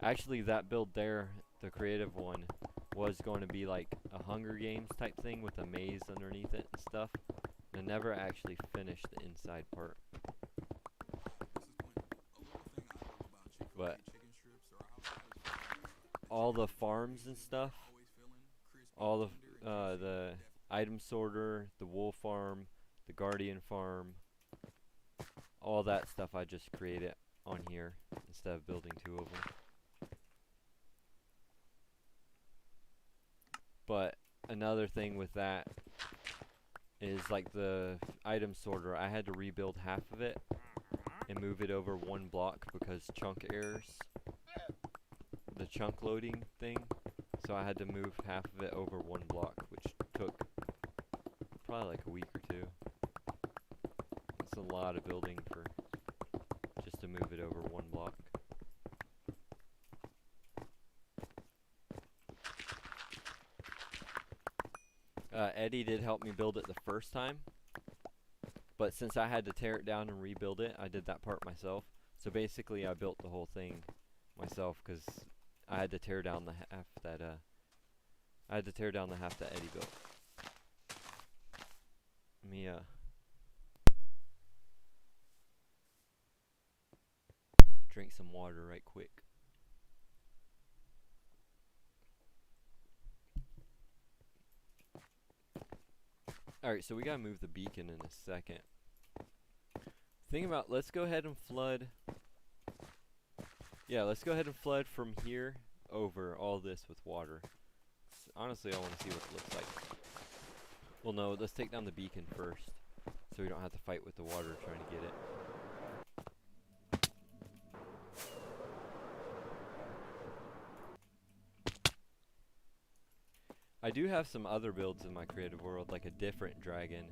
Actually, that build there, the creative one, was going to be like a Hunger Games type thing with a maze underneath it and stuff. I never actually finished the inside part. But all the farms and stuff, all the item sorter, the wool farm, the guardian farm, all that stuff I just created on here instead of building two of them. But another thing with that is like the item sorter, I had to rebuild half of it and move it over one block because chunk errors, the chunk loading thing, so I had to move half of it over one block, which took probably like a week or two. It's a lot of building for just to move it over one block. Eddie did help me build it the first time, but since I had to tear it down and rebuild it, I did that part myself. So basically I built the whole thing myself because I had to tear down the half that Eddie built. Let me drink some water right quick. Alright, so we gotta move the beacon in a second. Think about, let's go ahead and flood. Yeah, let's go ahead and flood from here over all this with water. Honestly, I want to see what it looks like. Well, no, let's take down the beacon first, so we don't have to fight with the water trying to get it. I do have some other builds in my creative world, like a different dragon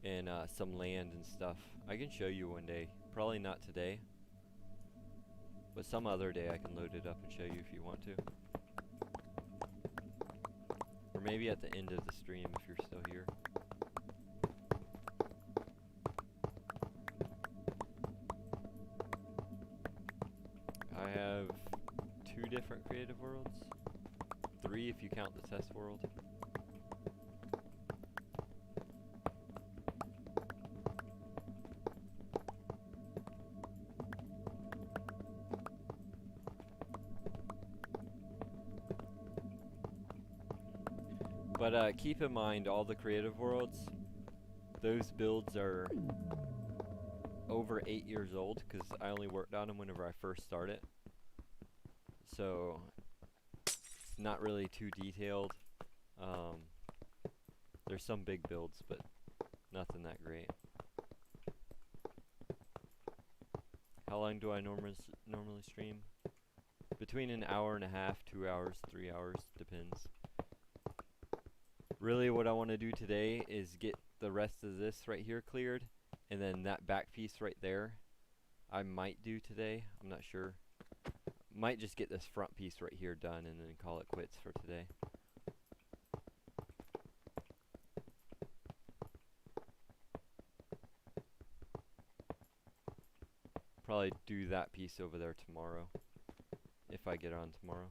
and some land and stuff. I can show you one day. Probably not today, but some other day I can load it up and show you if you want to. Or maybe at the end of the stream if you're still here. I have 2 different creative worlds. 3 if you count the test world. But keep in mind, all the creative worlds, those builds are over 8 years old, because I only worked on them whenever I first started. So, not really too detailed. There's some big builds, but nothing that great. How long do I normally stream? Between an hour and a half, 2 hours, 3 hours, depends. Really what I want to do today is get the rest of this right here cleared, and then that back piece right there I might do today. I'm not sure. Might just get this front piece right here done and then call it quits for today. Probably do that piece over there tomorrow, if I get on tomorrow.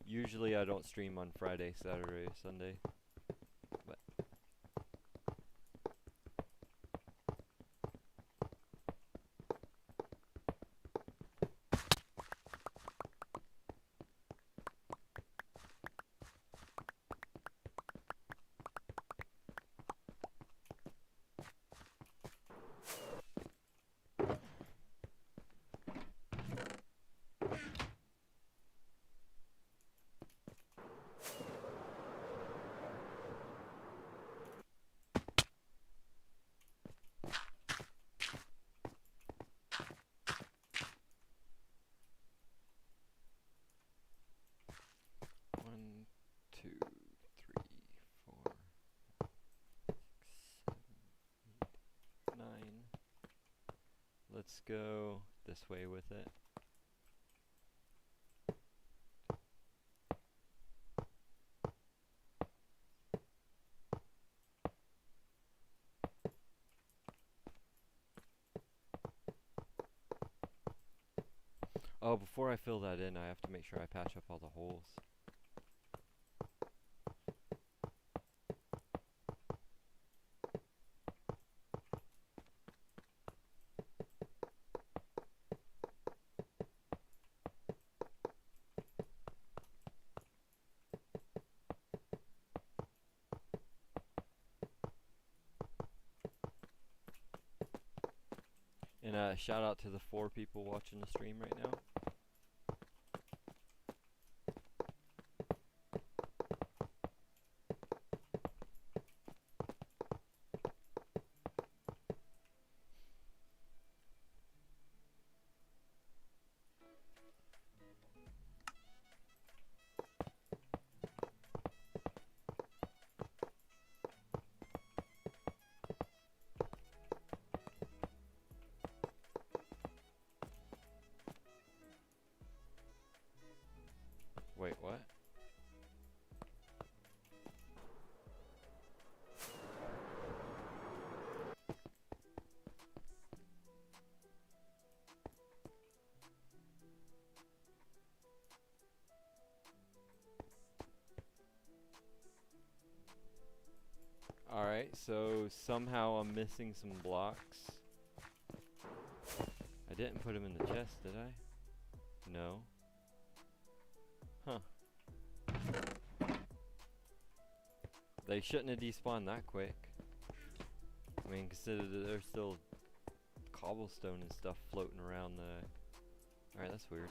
Usually I don't stream on Friday, Saturday, Sunday. But let's go this way with it. Oh, before I fill that in, I have to make sure I patch up all the holes. And shout out to the 4 people watching the stream right now. Wait, what? Alright, so somehow I'm missing some blocks. I didn't put them in the chest, did I? No. Huh. They shouldn't have despawned that quick. I mean, consider that there's still cobblestone and stuff floating around the... Alright, that's weird.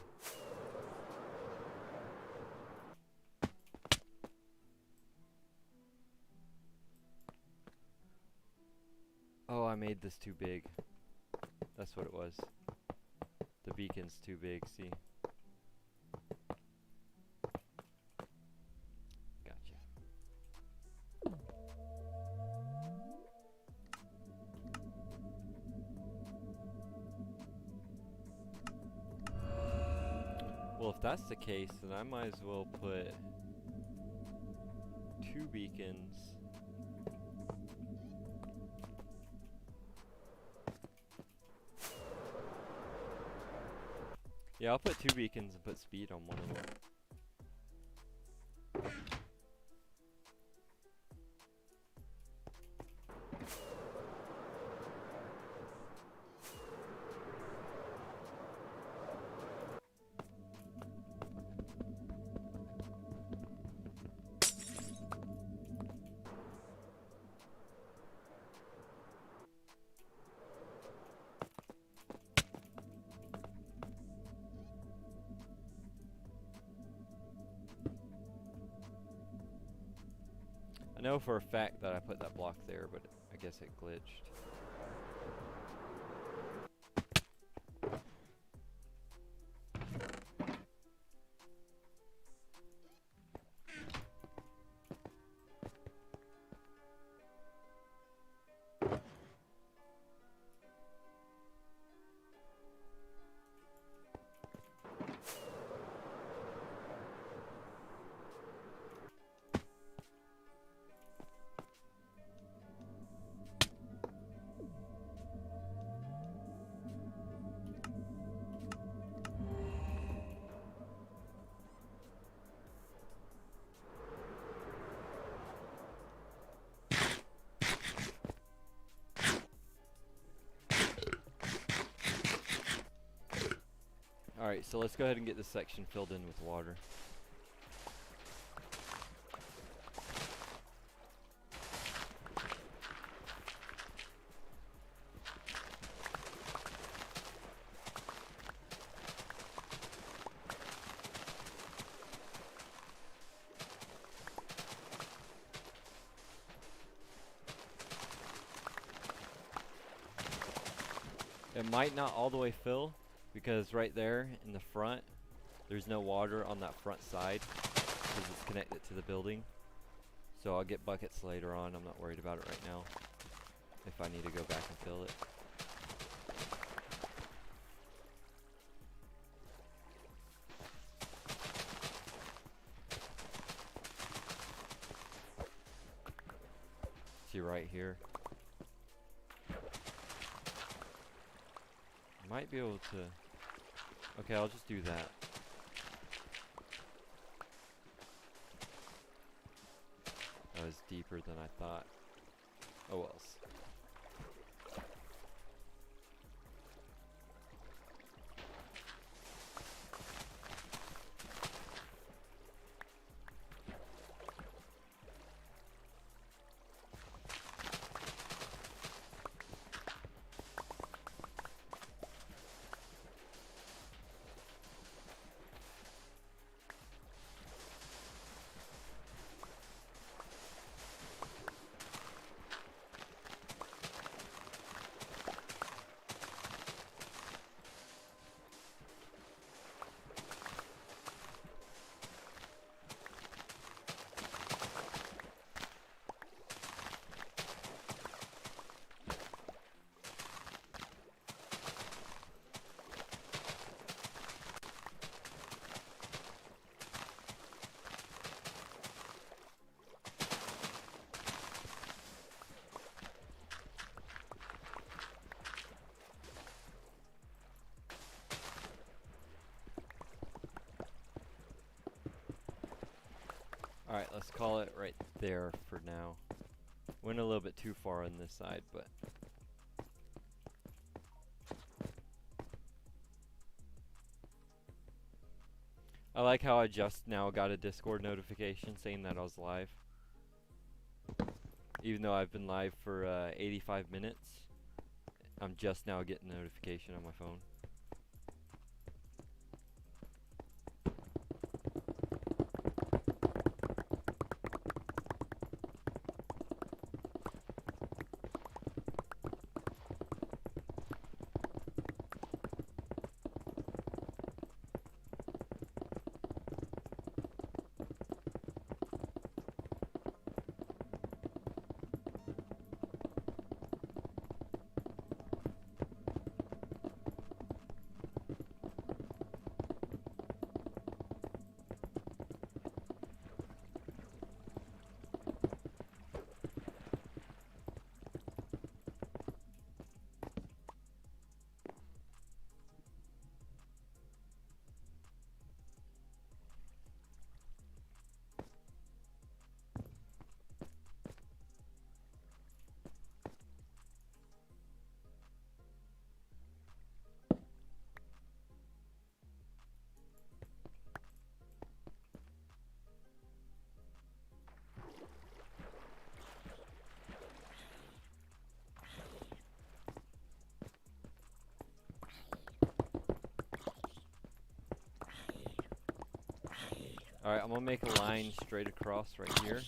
Oh, I made this too big. That's what it was. The beacon's too big, see? Well, if that's the case, then I might as well put 2 beacons. Yeah, I'll put 2 beacons and put speed on one of them. I know for a fact that I put that block there, but I guess it glitched. Alright, so let's go ahead and get this section filled in with water. It might not all the way fill, because right there in the front, there's no water on that front side because it's connected to the building. So I'll get buckets later on. I'm not worried about it right now if I need to go back and fill it. See right here. Might be able to... Okay, I'll just do that. That was deeper than I thought. Oh well. Alright, let's call it right there for now. Went a little bit too far on this side, but... I like how I just now got a Discord notification saying that I was live. Even though I've been live for 85 minutes, I'm just now getting a notification on my phone. Alright, I'm gonna make a line straight across right here.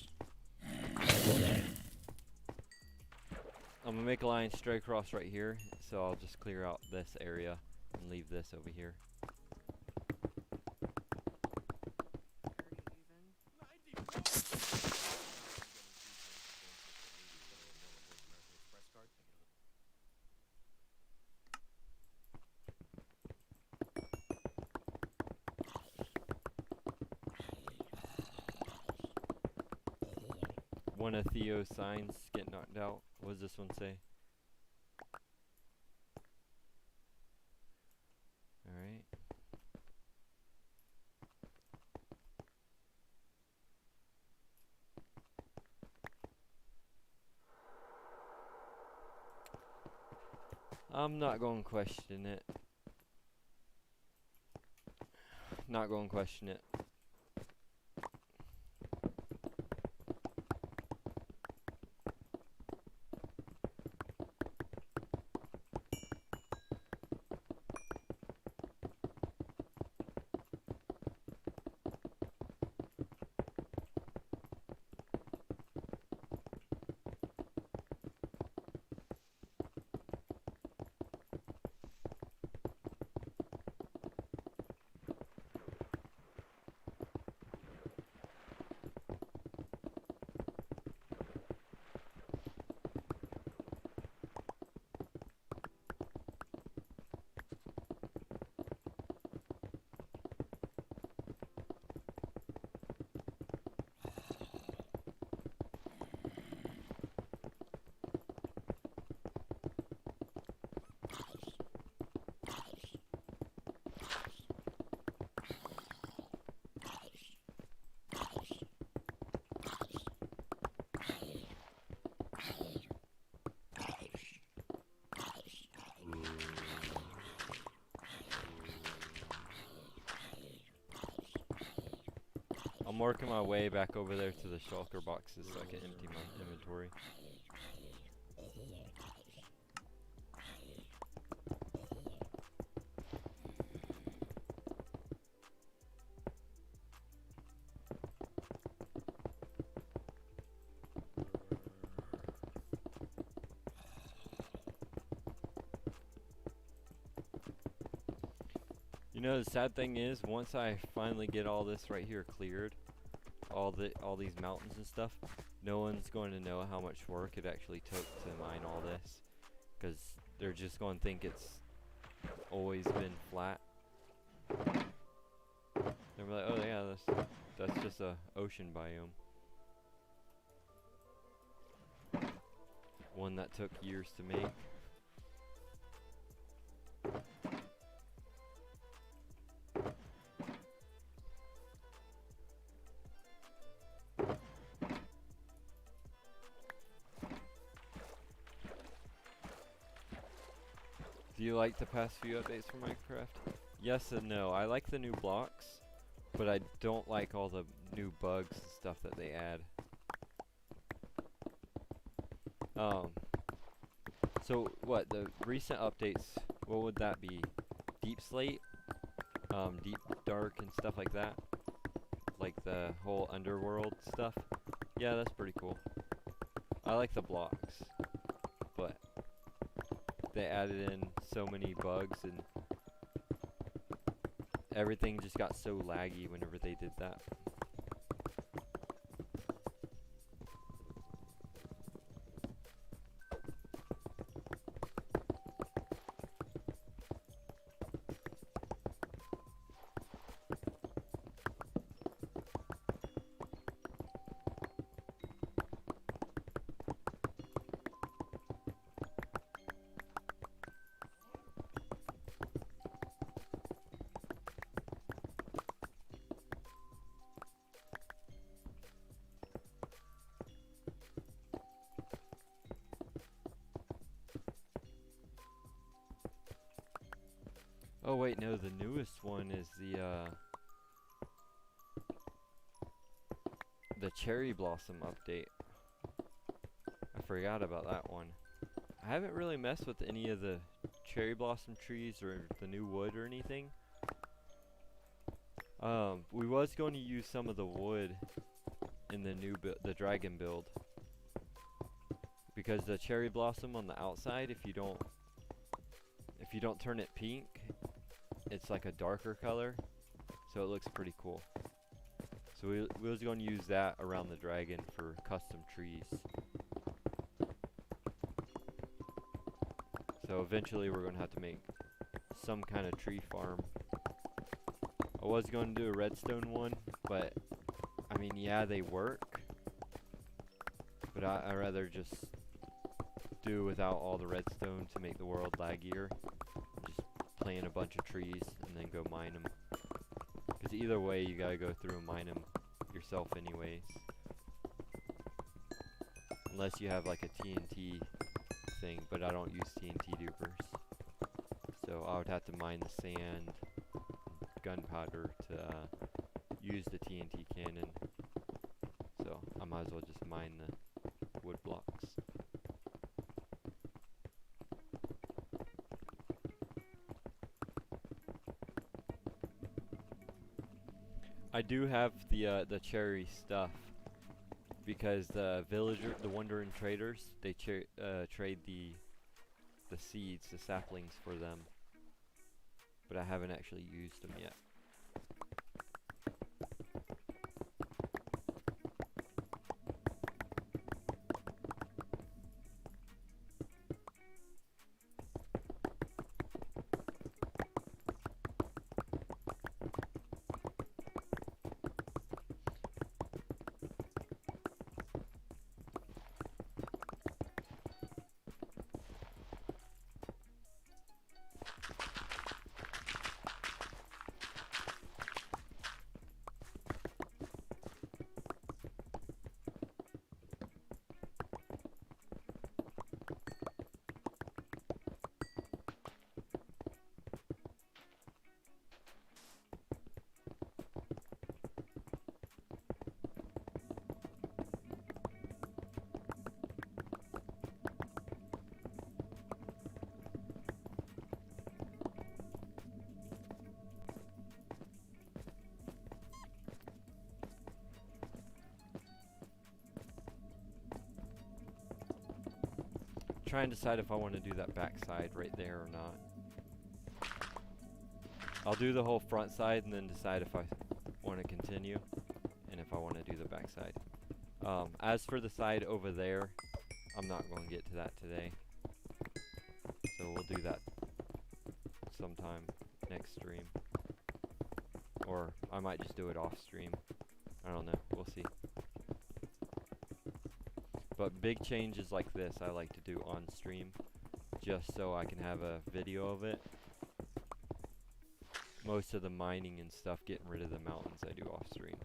I'm gonna make a line straight across right here, so I'll just clear out this area and leave this over here. One of Theo's signs get knocked out. What does this one say? Alright. I'm not going to question it. Not going to question it. I'm working my way back over there to the shulker boxes so I can empty my inventory. You know, the sad thing is, once I finally get all this right here cleared, all these mountains and stuff, no one's going to know how much work it actually took to mine all this, because they're just going to think it's always been flat. They're like, oh yeah, that's just a ocean biome. One that took years to make. Do you like the past few updates for Minecraft? Yes and no. I like the new blocks, but I don't like all the new bugs and stuff that they add. So what, the recent updates, what would that be? Deep Slate? Deep Dark and stuff like that? Like the whole underworld stuff? Yeah, that's pretty cool. I like the blocks, but they added in so many bugs and everything just got so laggy whenever they did that. Oh wait, no, the newest one is the Cherry Blossom update. I forgot about that one. I haven't really messed with any of the Cherry Blossom trees or the new wood or anything. We was going to use some of the wood in the new the dragon build, because the cherry blossom on the outside, if you don't turn it pink, it's like a darker color, so it looks pretty cool. So we was going to use that around the dragon for custom trees. So eventually we're going to have to make some kind of tree farm. I was going to do a redstone one, but I mean, yeah, they work, but I rather just do without all the redstone to make the world laggier. Just plant a bunch of trees and then go mine them. Because either way, you gotta go through and mine them yourself anyways. Unless you have like a TNT thing, but I don't use TNT dupers. So I would have to mine the sand, gunpowder to use the TNT cannon. So I might as well just mine the wood blocks. I do have the cherry stuff, because the wandering traders, they trade the seeds, the saplings for them, but I haven't actually used them yet. Try and decide if I want to do that back side right there or not. I'll do the whole front side and then decide if I want to continue and if I want to do the back side. As for the side over there, I'm not going to get to that today. So we'll do that sometime next stream. Or I might just do it off stream. I don't know. We'll see. But big changes like this I like to do on stream, just so I can have a video of it. Most of the mining and stuff, getting rid of the mountains, I do off stream.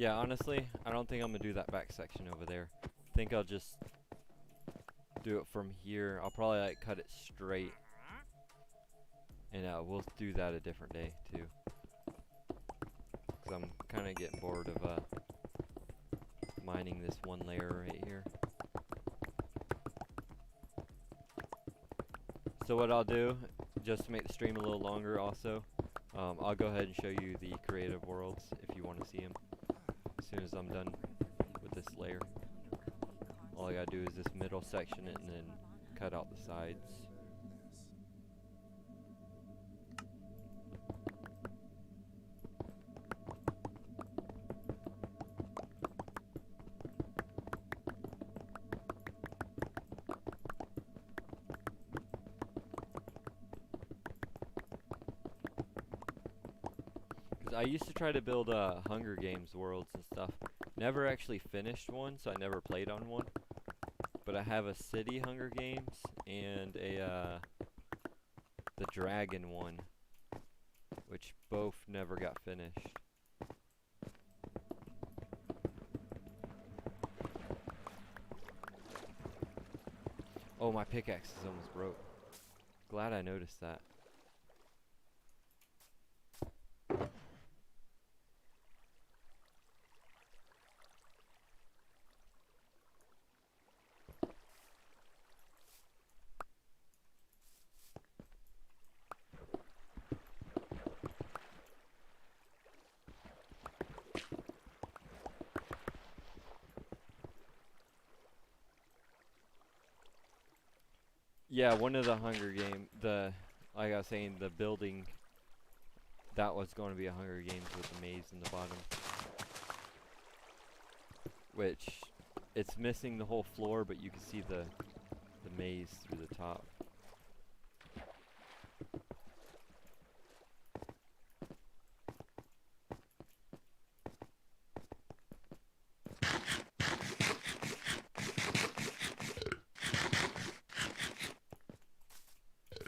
Yeah, honestly, I don't think I'm gonna do that back section over there. I think I'll just do it from here. I'll probably like cut it straight, and we'll do that a different day too. Cause I'm kind of getting bored of mining this one layer right here. So what I'll do, just to make the stream a little longer also, I'll go ahead and show you the creative worlds if you want to see them as soon as I'm done with this layer. All I gotta do is this middle section and then cut out the sides. I used to try to build Hunger Games worlds and stuff. Never actually finished one, so I never played on one. But I have a City Hunger Games and a the Dragon one, which both never got finished. Oh, my pickaxe is almost broke. Glad I noticed that. Yeah, one of the Hunger Game, like I was saying, the building, that was going to be a Hunger Games with the maze in the bottom. Which, it's missing the whole floor, but you can see the maze through the top.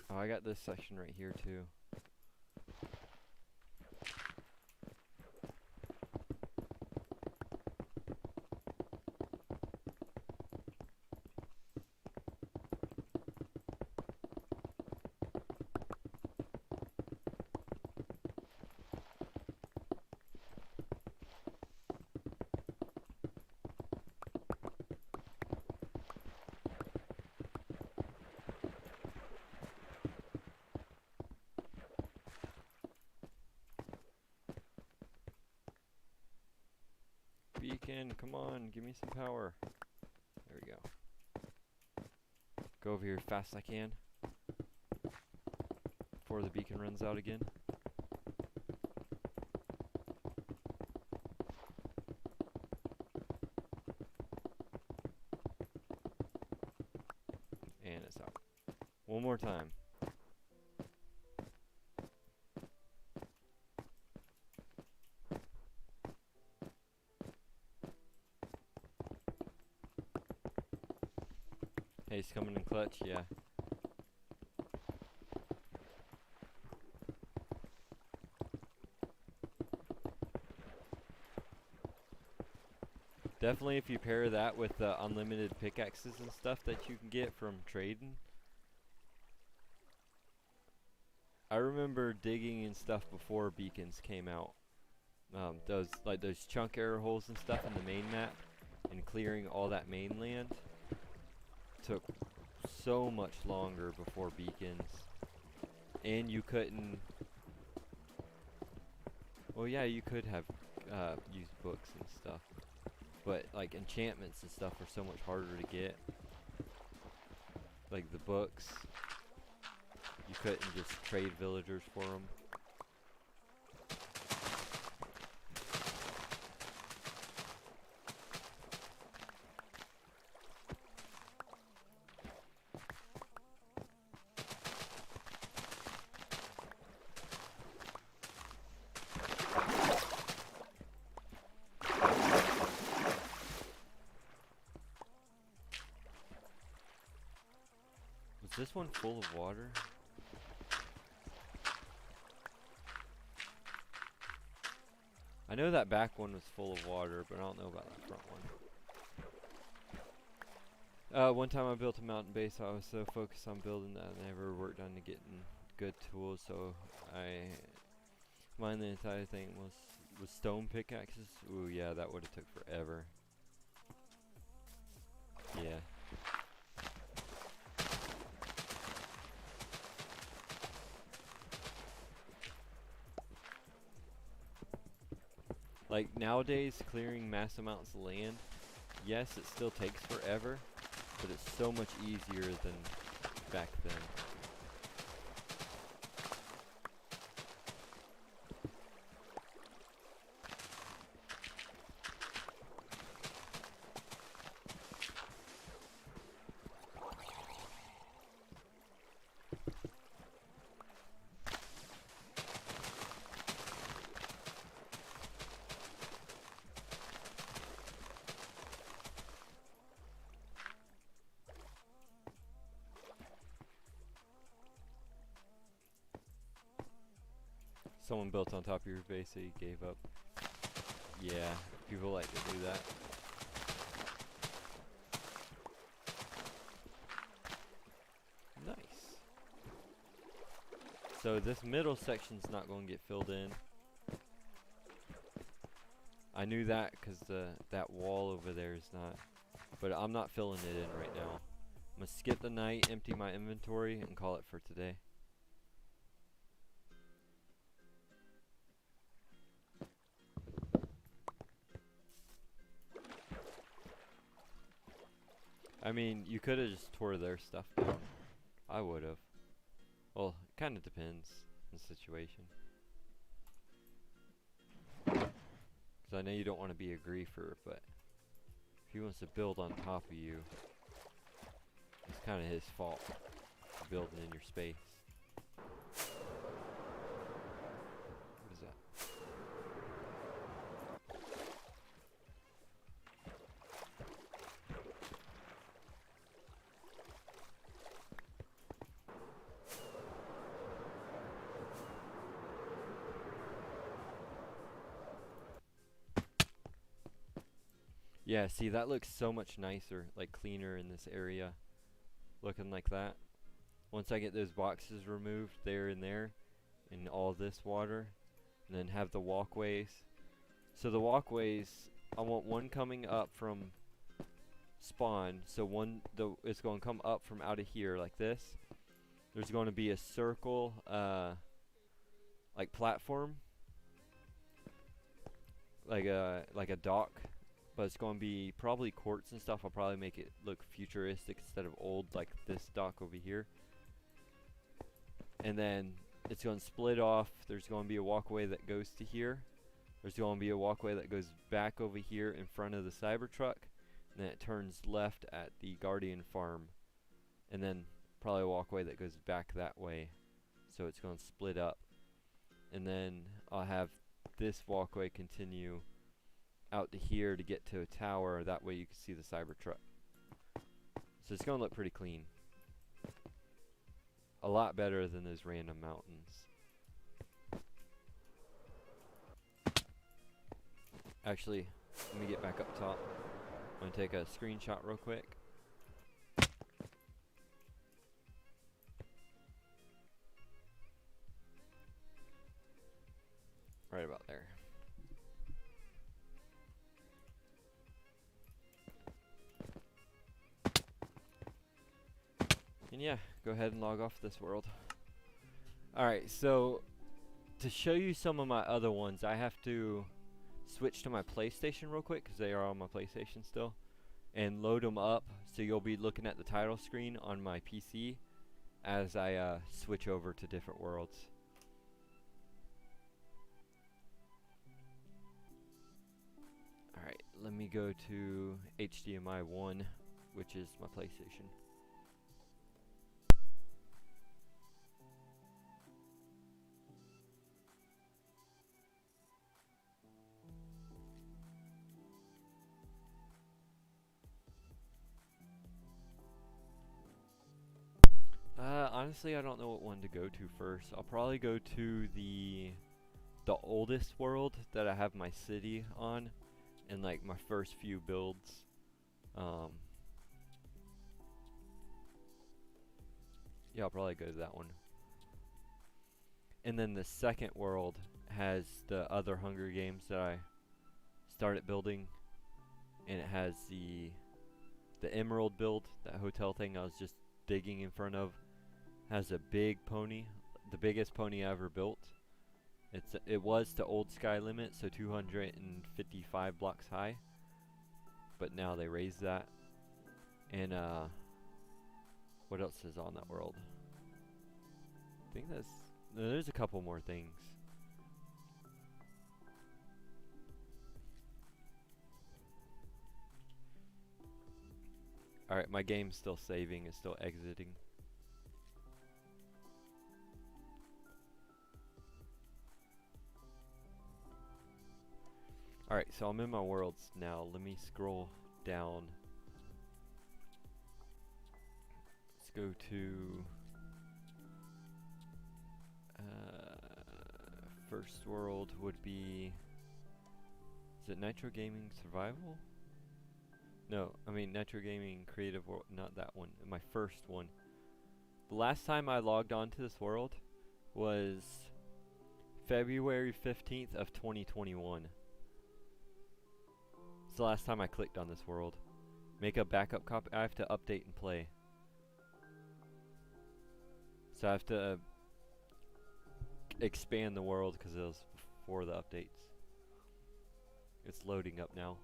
Oh, I got this section right here too. Beacon, come on, give me some power. There we go. Go over here as fast as I can before the beacon runs out again. And it's out. One more time. Hey, he's coming in clutch, yeah. Definitely if you pair that with the unlimited pickaxes and stuff that you can get from trading. I remember digging and stuff before beacons came out. Those chunk error holes and stuff in the main map and clearing all that mainland took so much longer before beacons. And you couldn't, well yeah, you could have used books and stuff, but like enchantments and stuff are so much harder to get. Like the books, you couldn't just trade villagers for them. Was this one full of water? I I know that back one was full of water, but I don't know about that front one. One time I built a mountain base. I was so focused on building that I never worked on getting good tools, so mine the entire thing was stone pickaxes. Ooh, yeah, that would have took forever. Yeah. Like nowadays, clearing mass amounts of land, yes, it still takes forever, but it's so much easier than back then. Someone built on top of your base, so you gave up. Yeah, people like to do that. Nice. So this middle section's not going to get filled in. I knew that because that wall over there is not. But I'm not filling it in right now. I'm going to skip the night, empty my inventory, and call it for today. I mean, you could have just tore their stuff down. I would have. Well, it kind of depends on the situation. Because I know you don't want to be a griefer, but if he wants to build on top of you, it's kind of his fault for building in your space. What is that? Yeah, see, that looks so much nicer, like cleaner in this area, looking like that. Once I get those boxes removed there and there, and all this water, and then have the walkways. So the walkways, I want one coming up from spawn, so it's going to come up from out of here like this. There's going to be a circle, like platform, like a dock. But it's going to be probably quartz and stuff. I'll probably make it look futuristic instead of old, like this dock over here. And then it's going to split off. There's going to be a walkway that goes to here. There's going to be a walkway that goes back over here in front of the Cybertruck. And then it turns left at the Guardian farm. And then probably a walkway that goes back that way. So it's going to split up. And then I'll have this walkway continue out to here to get to a tower. That way you can see the Cybertruck. So it's going to look pretty clean. A lot better than those random mountains. Actually, let me get back up top. I'm going to take a screenshot real quick. Right about there. And yeah, go ahead and log off this world. Alright, so to show you some of my other ones, I have to switch to my PlayStation real quick, because they are on my PlayStation still, and load them up, so you'll be looking at the title screen on my PC as I switch over to different worlds. Alright, let me go to HDMI 1, which is my PlayStation. Honestly, I don't know what one to go to first. I'll probably go to the the oldest world that I have my city on, and like my first few builds. Yeah, I'll probably go to that one. And then the second world has the other Hunger Games that I started building, and it has the Emerald build, that hotel thing I was just digging in front of. Has a big pony, the biggest pony I ever built. It was the old sky limit, so 255 blocks high, but now they raised that. And what else is on that world? I think there's a couple more things. Alright, my game's still saving, it's still exiting. Alright, so I'm in my worlds now. Let me scroll down. Let's go to first world would be, is it Nitro Gaming Survival? No, I mean Nitro Gaming Creative World, not that one. My first one. The last time I logged on to this world was February 15th of 2021. It's the last time I clicked on this world. Make a backup copy. I have to update and play. So I have to expand the world because it was before the updates. It's loading up now.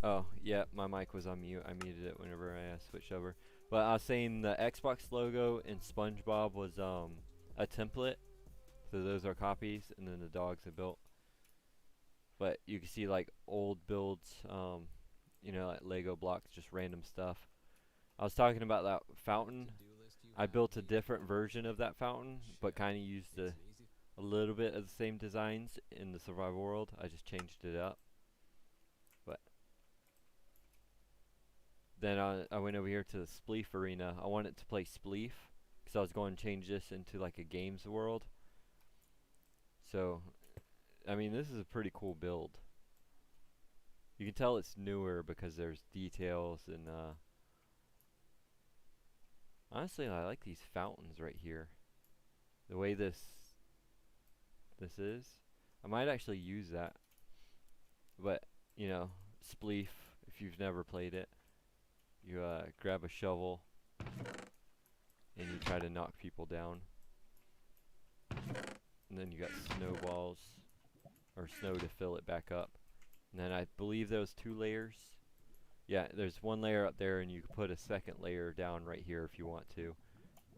Oh, yeah, my mic was on mute. I muted it whenever I switched over. But I was saying the Xbox logo in SpongeBob was a template. So those are copies, and then the dogs I built. But you can see like old builds, you know, like Lego blocks, just random stuff. I was talking about that fountain. I built a different version of that fountain, but kind of used a little bit of the same designs in the survival world. I just changed it up. But then I went over here to the Spleef arena. I wanted to play Spleef because I was going to change this into like a games world. So, I mean, this is a pretty cool build. You can tell it's newer because there's details and honestly, I like these fountains right here. The way this is. I might actually use that. But, you know, Spleef, if you've never played it, you grab a shovel and you try to knock people down. And then you got snowballs or snow to fill it back up. And then I believe those 2 layers. Yeah, there's 1 layer up there, and you can put a second layer down right here if you want to.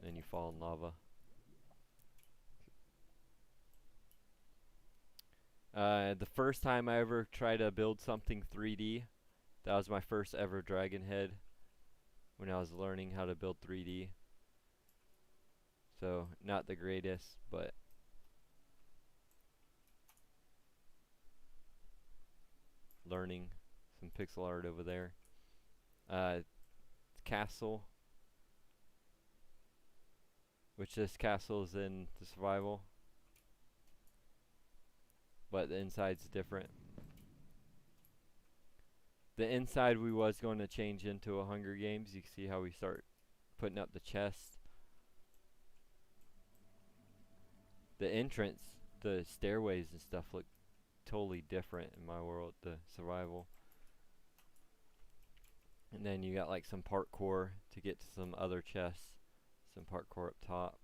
Then you fall in lava. The first time I ever tried to build something 3D, that was my first ever dragon head when I was learning how to build 3D. So, not the greatest, but learning some pixel art over there. Castle, which this castle is in the survival, but the inside's different. The inside we was going to change into a Hunger Games. You can see how we start putting up the chest. The entrance, the stairways and stuff look totally different in my world, the survival. And then you got like some parkour to get to some other chests. Some parkour up top.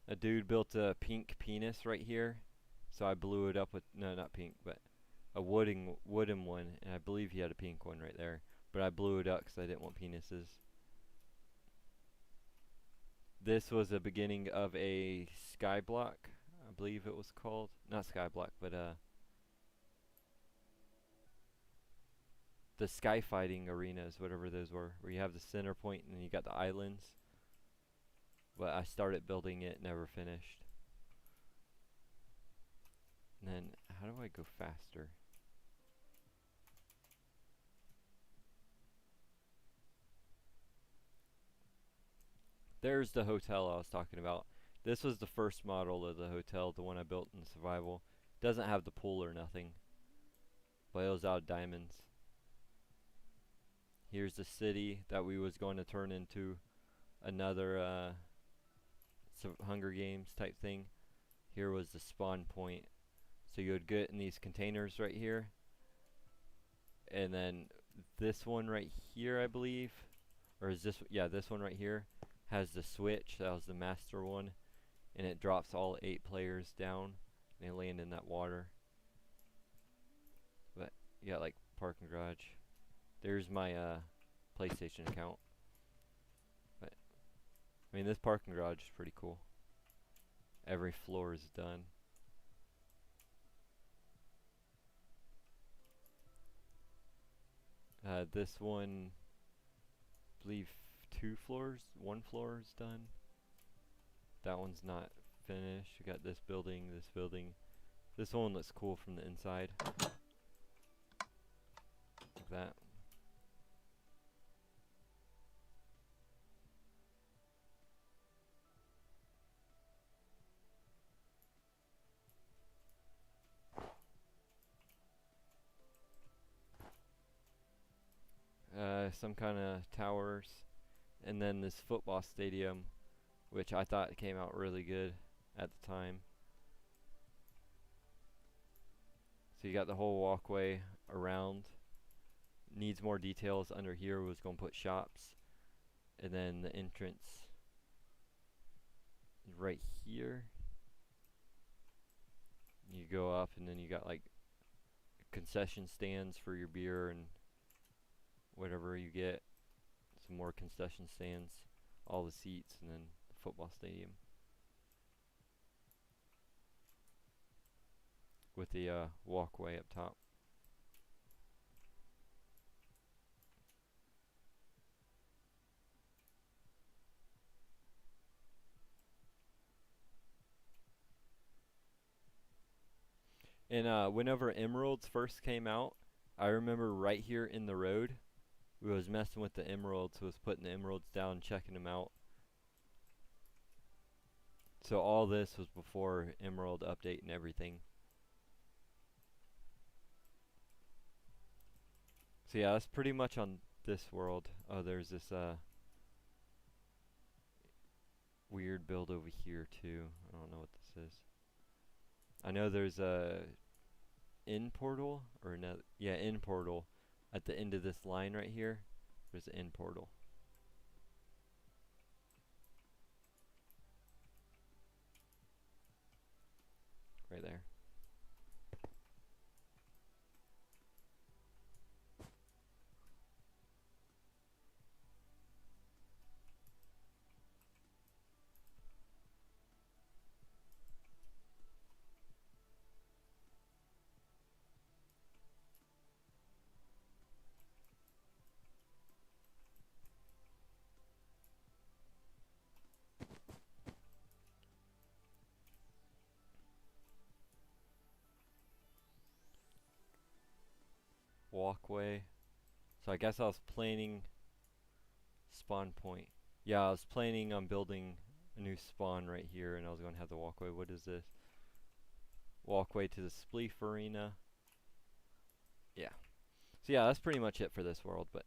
A dude built a pink penis right here, so I blew it up with, no, not pink, but a wooden one, and I believe he had a pink one right there, but I blew it up because I didn't want penises. This was the beginning of a skyblock, I believe it was called. Not skyblock, but the sky fighting arenas, whatever those were, where you have the center point and then you got the islands. But I started building it, never finished. And then, how do I go faster? There's the hotel I was talking about. This was the first model of the hotel, the one I built in survival. Doesn't have the pool or nothing, but it was out of diamonds. Here's the city that we was going to turn into another Hunger Games type thing. Here was the spawn point. So you would get in these containers right here. And then this one right here, I believe, or is this, yeah, this one right here has the switch. That was the master one, and it drops all 8 players down and they land in that water. But you got like parking garage. There's my PlayStation account. But I mean, this parking garage is pretty cool. Every floor is done. This one, I believe 2 floors, 1 floor is done. That one's not finished. We got this building, this building. This one looks cool from the inside. Like that. Some kind of towers. And then this football stadium, which I thought came out really good at the time. So you got the whole walkway around. Needs more details under here. Was going to put shops. And then the entrance right here. You go up and then you got like concession stands for your beer and whatever you get. Some more concession stands, all the seats, and then the football stadium with the walkway up top. And whenever emeralds first came out, I remember right here in the road, we was messing with the emeralds, was putting the emeralds down, checking them out. So all this was before Emerald update and everything. So yeah, that's pretty much on this world. Oh, there's this weird build over here too. I don't know what this is. I know there's a in portal, or no, yeah, in portal at the end of this line right here. There's an in portal. Right there. walkway. So I guess I was planning spawn point. Yeah, I was planning on building a new spawn right here, and I was going to have the walkway. What is this? Walkway to the Spleef Arena. Yeah. So yeah, that's pretty much it for this world, but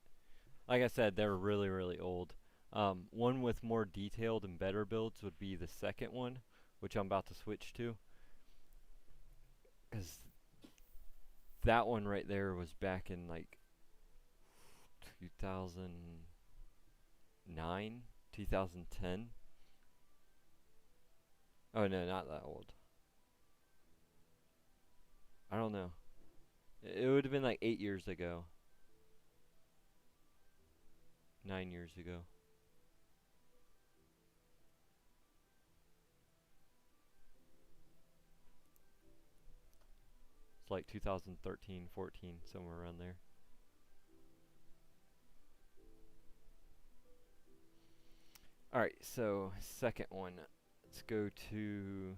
like I said, they're really, really old. One with more detailed and better builds would be the second one, which I'm about to switch to. Because that one right there was back in like 2009, 2010. Oh no, not that old. I don't know. It would have been like 8 years ago. 9 years ago. It's like 2013, 14, somewhere around there. Alright, so second one. Let's go to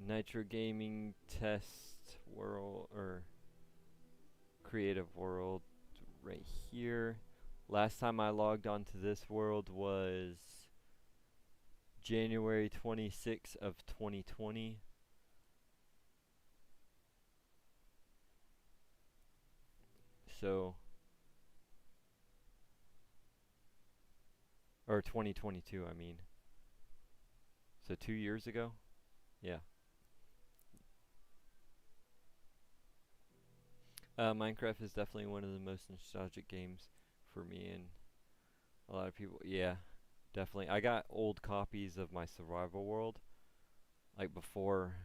Nitro Gaming Test World, or Creative World right here. Last time I logged onto this world was January 26th of 2020. So, or 2022, I mean. So 2 years ago? Yeah. Minecraft is definitely one of the most nostalgic games for me and a lot of people. Yeah, definitely. I got old copies of my survival world, like before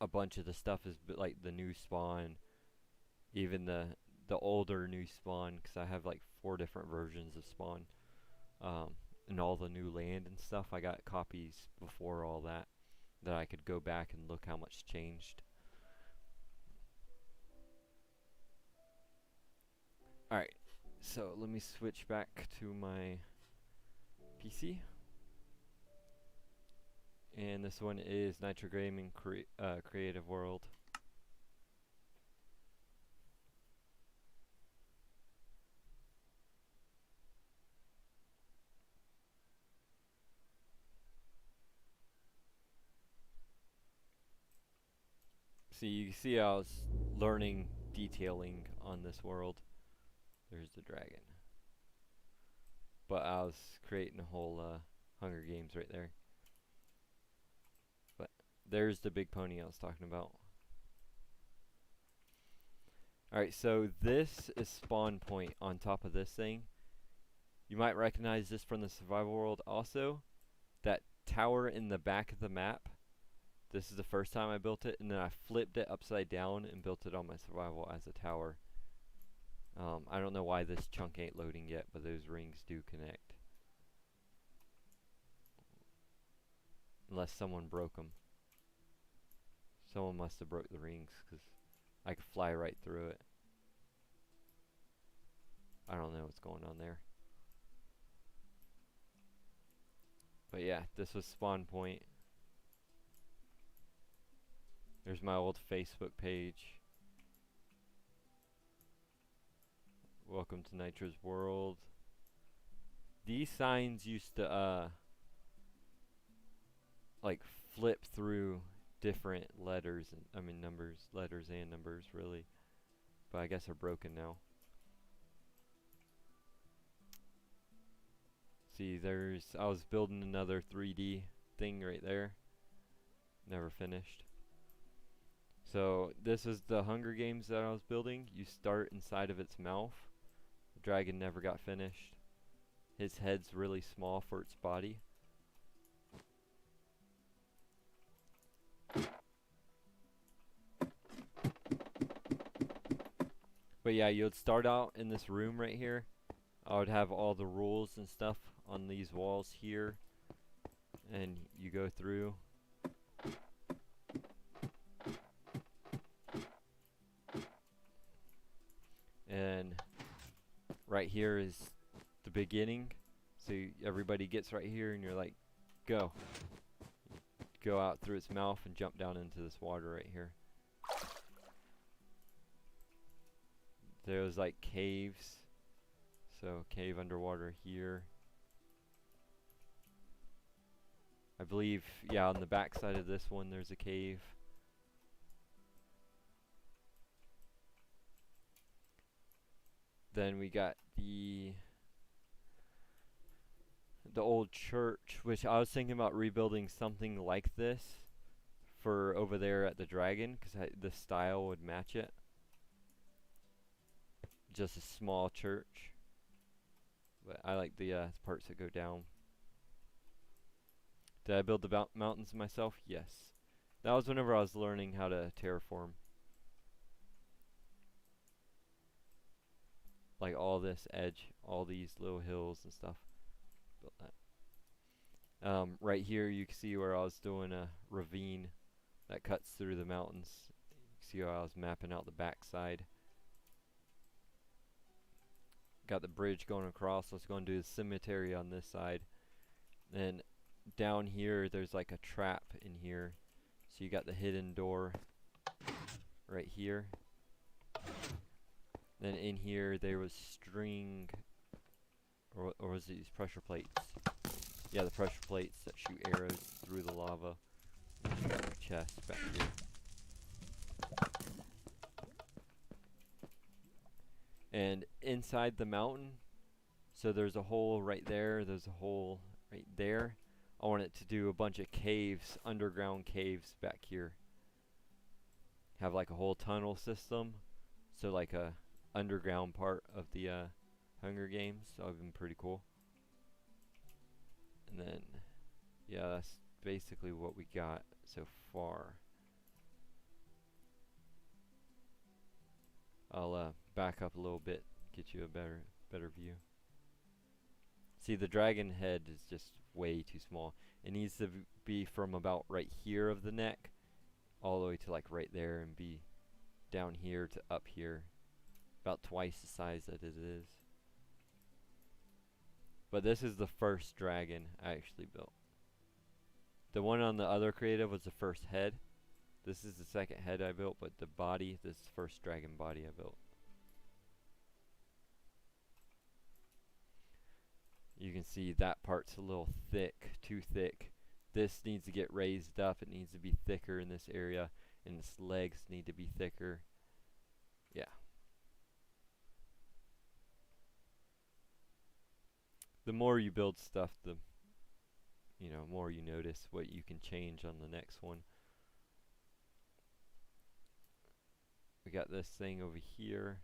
a bunch of the stuff is like the new spawn, even the older new spawn, because I have like 4 different versions of spawn, and all the new land and stuff. I got copies before all that I could go back and look how much changed. Alright, so let me switch back to my PC. And this one is Nitro Gaming Creative World. See, you see I was learning detailing on this world. There's the dragon. But I was creating a whole Hunger Games right there. But there's the big pony I was talking about. Alright, so this is spawn point on top of this thing. You might recognize this from the survival world also. That tower in the back of the map. This is the first time I built it, and then I flipped it upside down and built it on my survival as a tower. I don't know why this chunk ain't loading yet, but those rings do connect. Unless someone broke them. Someone must have broke the rings, because I could fly right through it. I don't know what's going on there. But yeah, this was spawn point. There's my old Facebook page. Welcome to Nitro's World. These signs used to like flip through different letters and numbers, letters and numbers really. But I guess they're broken now. See, I was building another 3D thing right there. Never finished. So this is the Hunger Games that I was building. You start inside of its mouth. The dragon never got finished. His head's really small for its body. But yeah, you would start out in this room right here. I would have all the rules and stuff on these walls here. And you go through. And right here is the beginning. So everybody gets right here and you're like, go. go out through its mouth and jump down into this water right here. There's like caves. So cave underwater here. I believe, yeah, on the back side of this one there's a cave. Then we got the old church, which I was thinking about rebuilding something like this for over there at the Dragon, because the style would match it. Just a small church. But I like the parts that go down. Did I build the mountains myself? Yes. That was whenever I was learning how to terraform. Like all this edge, all these little hills and stuff. Built that. Right here you can see where I was doing a ravine that cuts through the mountains. You can see how I was mapping out the backside. Got the bridge going across. Let's go and do the cemetery on this side. Then down here there's like a trap in here. So you got the hidden door right here. Then in here there was string, or was it these pressure plates? Yeah, the pressure plates that shoot arrows through the lava. And you got the chest back here. And inside the mountain, so there's a hole right there, there's a hole right there. I want it to do a bunch of caves, underground caves back here. Have like a whole tunnel system, so like a underground part of the Hunger Games. That would've been pretty cool. And then, yeah, that's basically what we got so far. I'll back up a little bit, get you a better view. See, the dragon head is just way too small. It needs to be from about right here of the neck all the way to like right there, and be down here to up here, about twice the size that it is. But this is the first dragon I actually built. The one on the other creative was the first head. This is the second head I built, but the body, this is the first dragon body I built. You can see that part's a little thick, too thick. This needs to get raised up. It needs to be thicker in this area, and its legs need to be thicker. Yeah. The more you build stuff, the more you notice what you can change on the next one. We got this thing over here.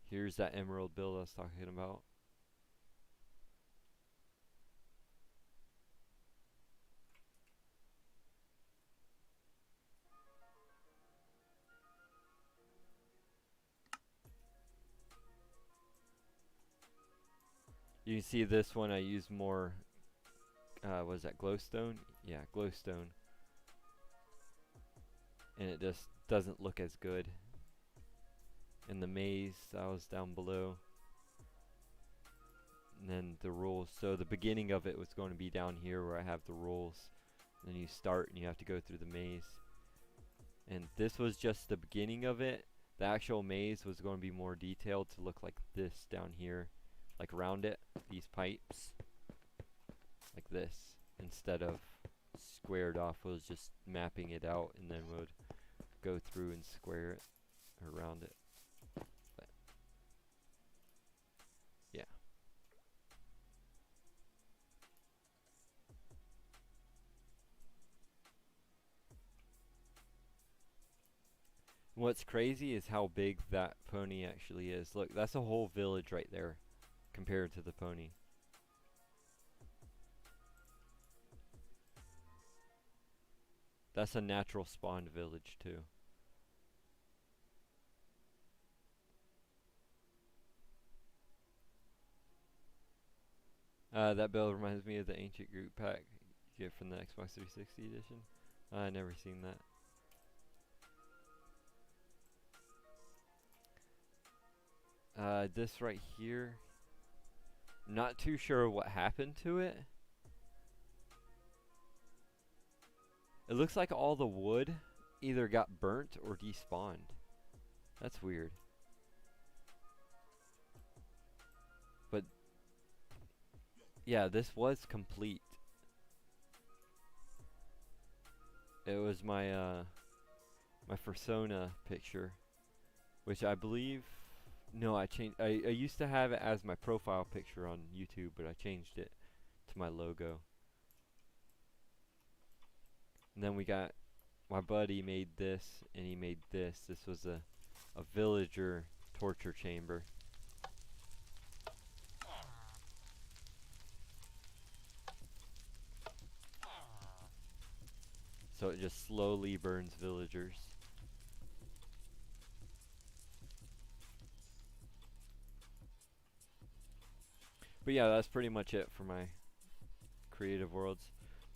Here's that emerald build I was talking about. You can see this one I use more, was that glowstone? Yeah, glowstone. And it just doesn't look as good. And the maze that was down below. And then the rules. So the beginning of it was going to be down here where I have the rules. And then you start and you have to go through the maze. And this was just the beginning of it. The actual maze was going to be more detailed to look like this down here. Like around it, these pipes. Like this. Instead of squared off, it was just mapping it out and then would go through and square it around it. But yeah. What's crazy is how big that pony actually is. Look, that's a whole village right there compared to the pony. That's a natural spawned village too. That build reminds me of the ancient group pack you get from the Xbox 360 edition. I never seen that. This right here. Not too sure what happened to it. It looks like all the wood either got burnt or despawned. That's weird. But yeah, this was complete. It was my my persona picture, which I believe, no, I changed. I used to have it as my profile picture on YouTube, but I changed it to my logo. And then we got, my buddy made this, and he made this. This was a villager torture chamber. So it just slowly burns villagers. But yeah, that's pretty much it for my creative worlds.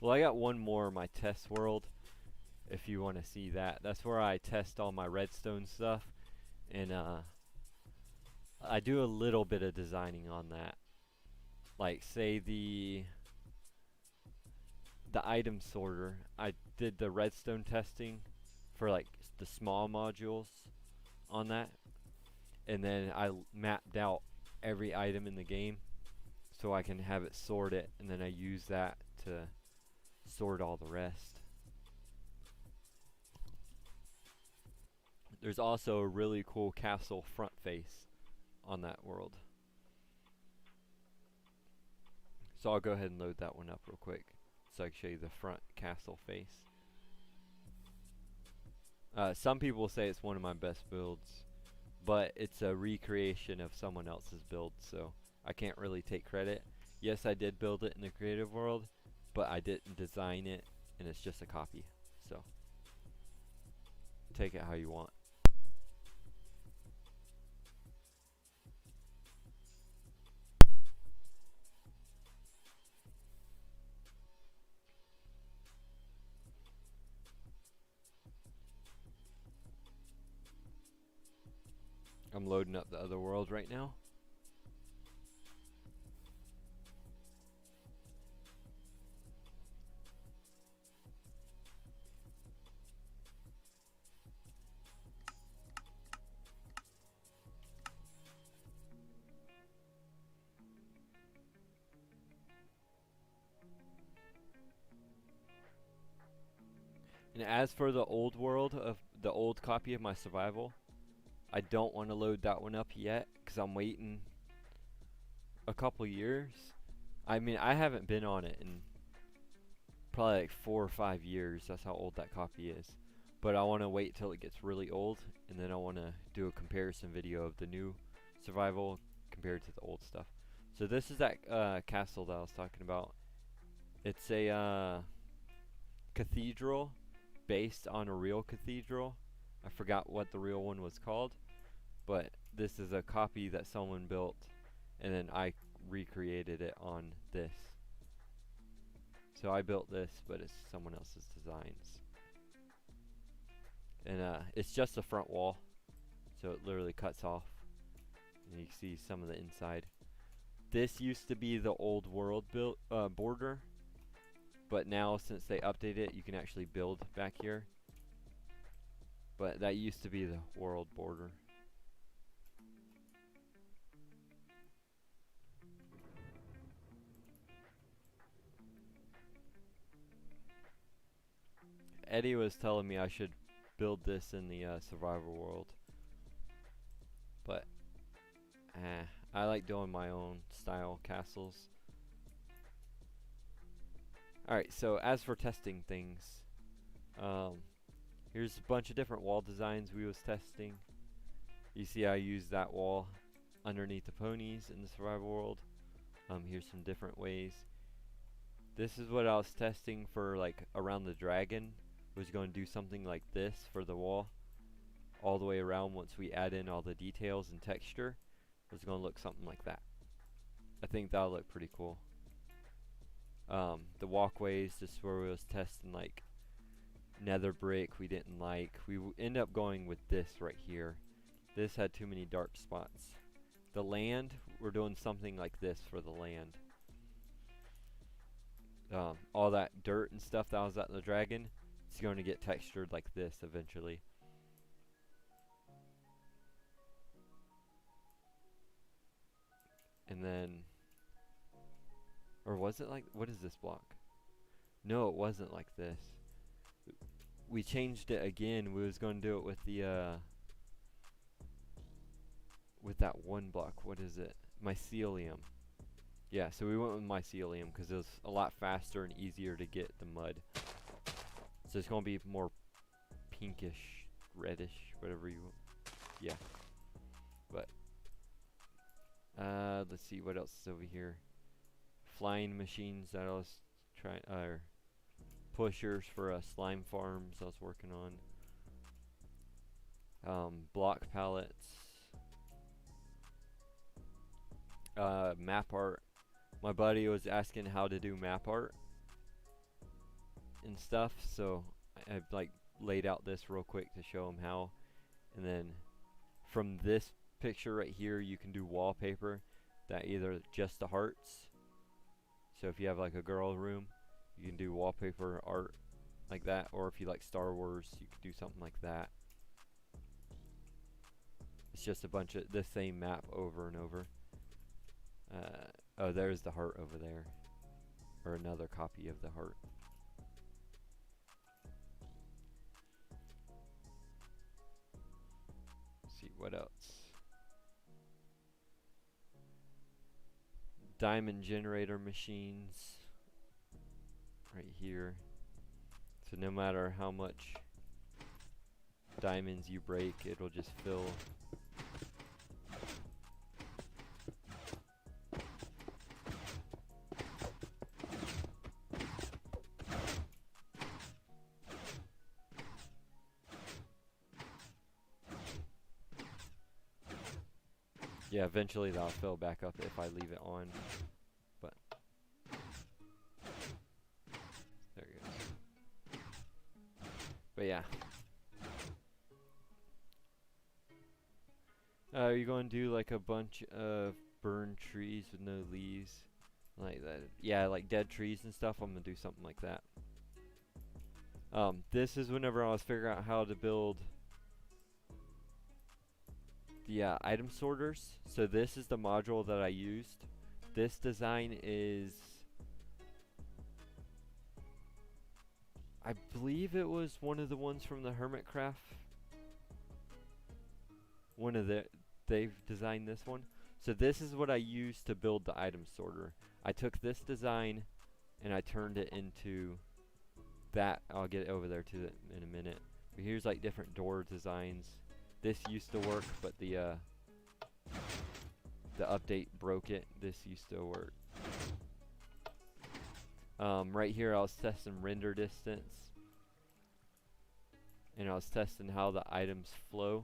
Well, I got one more, my test world, if you want to see that. That's where I test all my redstone stuff, and I do a little bit of designing on that. Like, say the item sorter, I did the redstone testing for like the small modules on that, and then I mapped out every item in the game so I can have it sort it, and then I use that to sort all the rest. There's also a really cool castle front face on that world. So I'll go ahead and load that one up real quick so I can show you the front castle face. Some people say it's one of my best builds, but it's a recreation of someone else's build, so I can't really take credit. Yes, I did build it in the creative world, but I didn't design it, and it's just a copy. So take it how you want. I'm loading up the other world right now. And as for the old world of the old copy of my survival, I don't want to load that one up yet because I'm waiting a couple years. I mean, I haven't been on it in probably like 4 or 5 years. That's how old that copy is. But I want to wait till it gets really old, and then I want to do a comparison video of the new survival compared to the old stuff. So this is that castle that I was talking about. It's a cathedral based on a real cathedral. I forgot what the real one was called, but this is a copy that someone built, and then I recreated it on this. So I built this, but it's someone else's designs. And it's just the front wall, so it literally cuts off, and you can see some of the inside. This used to be the old world border, but now since they updated it, you can actually build back here. But that used to be the world border. Eddie was telling me I should build this in the survival world, but I like doing my own style castles. Alright, so as for testing things, here's a bunch of different wall designs we was testing. You see I used that wall underneath the ponies in the survival world. Here's some different ways. This is what I was testing for, like around the dragon. Was going to do something like this for the wall all the way around. Once we add in all the details and texture, it's going to look something like that. I think that'll look pretty cool. The walkways, this is where we was testing like nether brick we didn't like. We end up going with this right here. This had too many dark spots. the land, we're doing something like this for the land. All that dirt and stuff that was at the dragon, it's going to get textured like this eventually. And then, or was it like, what is this block? No, it wasn't like this. We changed it again. We was going to do it with the, with that one block. What is it? Mycelium. Yeah, so we went with mycelium because it was a lot faster and easier to get the mud. So it's going to be more pinkish, reddish, whatever you want. Yeah. But, let's see what else is over here. Flying machines that I was trying, pushers for slime farms I was working on. Block pallets. Map art. My buddy was asking how to do map art and stuff, so I've like laid out this real quick to show him how. And then from this picture right here, you can do wallpaper that either just the hearts. So if you have like a girl room, you can do wallpaper art like that, or if you like Star Wars, you could do something like that. It's just a bunch of the same map over and over. Oh, there's the heart over there, or another copy of the heart. Let's see what else. Diamond generator machines right here. So no matter how much diamonds you break, it'll just fill. Yeah, eventually that'll fill back up if I leave it on. But there it goes. But yeah. You're going to do like a bunch of burned trees with no leaves. Like that. Yeah, like dead trees and stuff. I'm going to do something like that. This is whenever I was figuring out how to build the item sorters. So this is the module that I used. This design is, I believe it was one of the ones from the Hermitcraft. They've designed this one. So this is what I used to build the item sorter. I took this design and I turned it into that. I'll get over there to in a minute. But here's like different door designs. This used to work, but the update broke it. This used to work. Right here I was testing render distance, and I was testing how the items flow.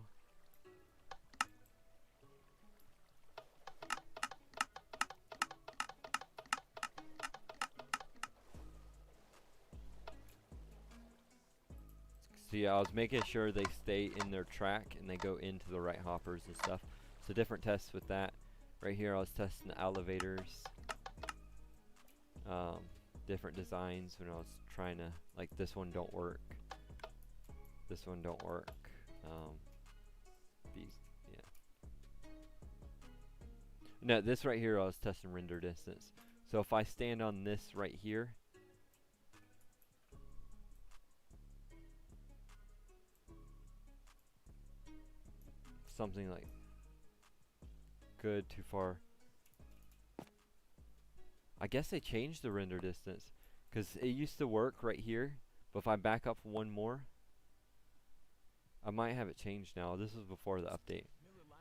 So yeah, I was making sure they stay in their track and they go into the right hoppers and stuff. So different tests with that. Right here I was testing the elevators. Different designs when I was trying to, like this one don't work. This one don't work. These, yeah. No, this right here I was testing render distance. So if I stand on this right here, something like good, too far. I guess they changed the render distance, because it used to work right here, but if I back up one more, I might have it changed now. This was before the update,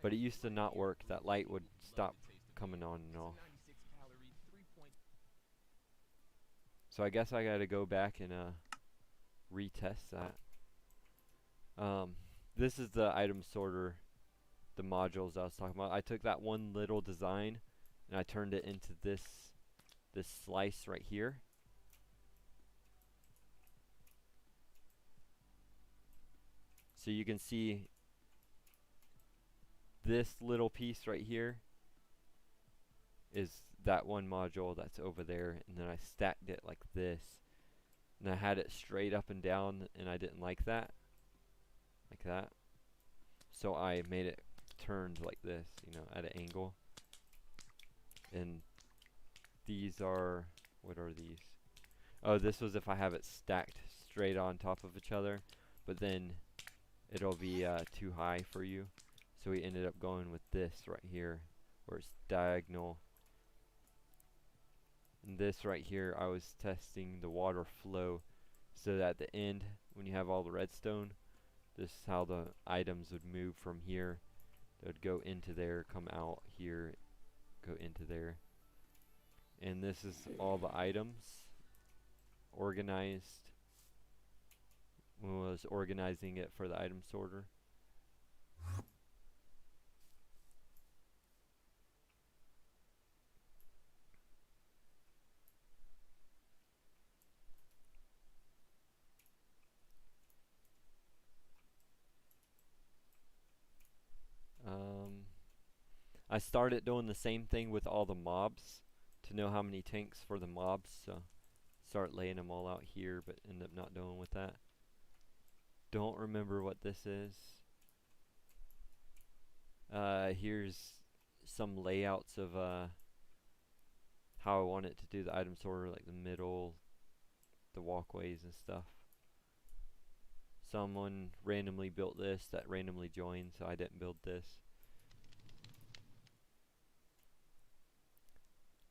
but it used to not work. That light would stop coming on and off. So I guess I gotta go back and retest that. This is the item sorter, the modules I was talking about. I took that one little design and I turned it into this slice right here. So you can see this little piece right here is that one module that's over there, and then I stacked it like this, and I had it straight up and down, and I didn't like that, like that. So I made it turned like this, you know, at an angle. And these are, what are these? Oh, this was if I have it stacked straight on top of each other, but then it'll be too high for you. So we ended up going with this right here, where it's diagonal. And this right here, I was testing the water flow, so that at the end, when you have all the redstone, this is how the items would move from here. They would go into there, come out here, go into there. And this is all the items organized when I was organizing it for the item sorter. I started doing the same thing with all the mobs to know how many tanks for the mobs, so start laying them all out here, but end up not doing with that. Don't remember what this is. Here's some layouts of how I want it to do the item sorter, like the middle, the walkways and stuff. Someone randomly built this that randomly joined, so I didn't build this.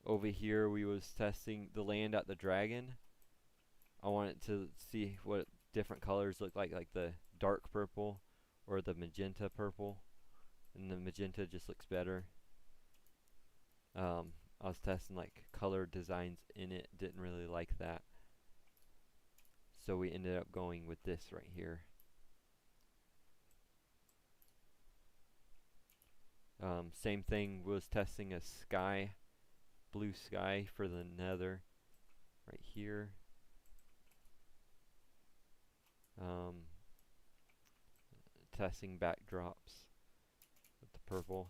Over here we was testing the land at the dragon. I wanted to see what different colors look like the dark purple or the magenta purple, and the magenta just looks better. I was testing like color designs in it, didn't really like that, so we ended up going with this right here. Same thing, was testing a sky, blue sky for the nether right here. Testing backdrops with the purple.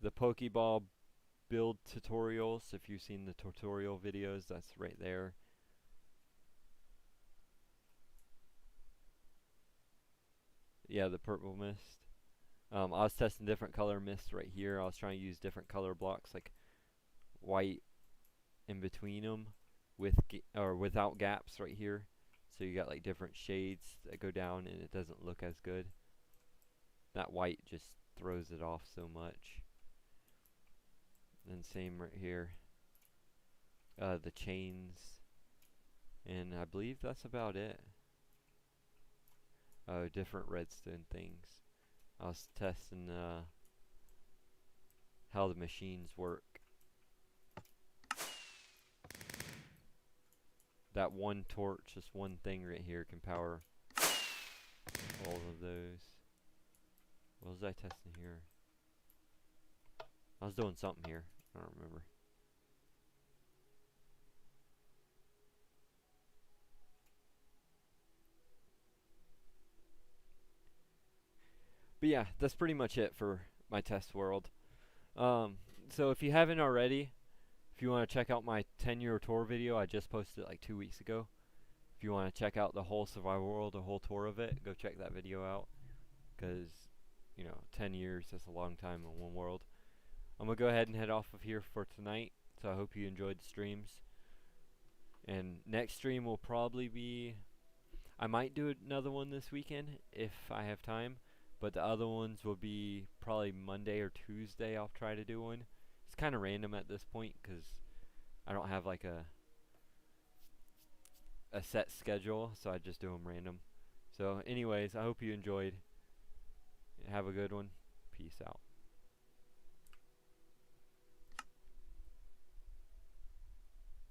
The Pokeball build tutorials, if you've seen the tutorial videos, that's right there. Yeah, the purple mist. I was testing different color mists right here. I was trying to use different color blocks, like white in between them, with or without gaps right here. So you got like different shades that go down, and it doesn't look as good. That white just throws it off so much. And same right here. The chains, and I believe that's about it. Different redstone things. I was testing how the machines work. That one torch, just one thing right here, can power all of those. What was I testing here? I was doing something here. I don't remember. But yeah, that's pretty much it for my test world. So if you haven't already, if you want to check out my 10-year tour video, I just posted it like 2 weeks ago. If you want to check out the whole survival world, the whole tour of it, go check that video out. Because, you know, 10 years, that's a long time in one world. I'm going to go ahead and head off of here for tonight. So I hope you enjoyed the streams. And next stream will probably be, I might do another one this weekend if I have time. But the other ones will be probably Monday or Tuesday. I'll try to do one. It's kind of random at this point because I don't have like a set schedule, so I just do them random. So anyways, I hope you enjoyed. Have a good one. Peace out.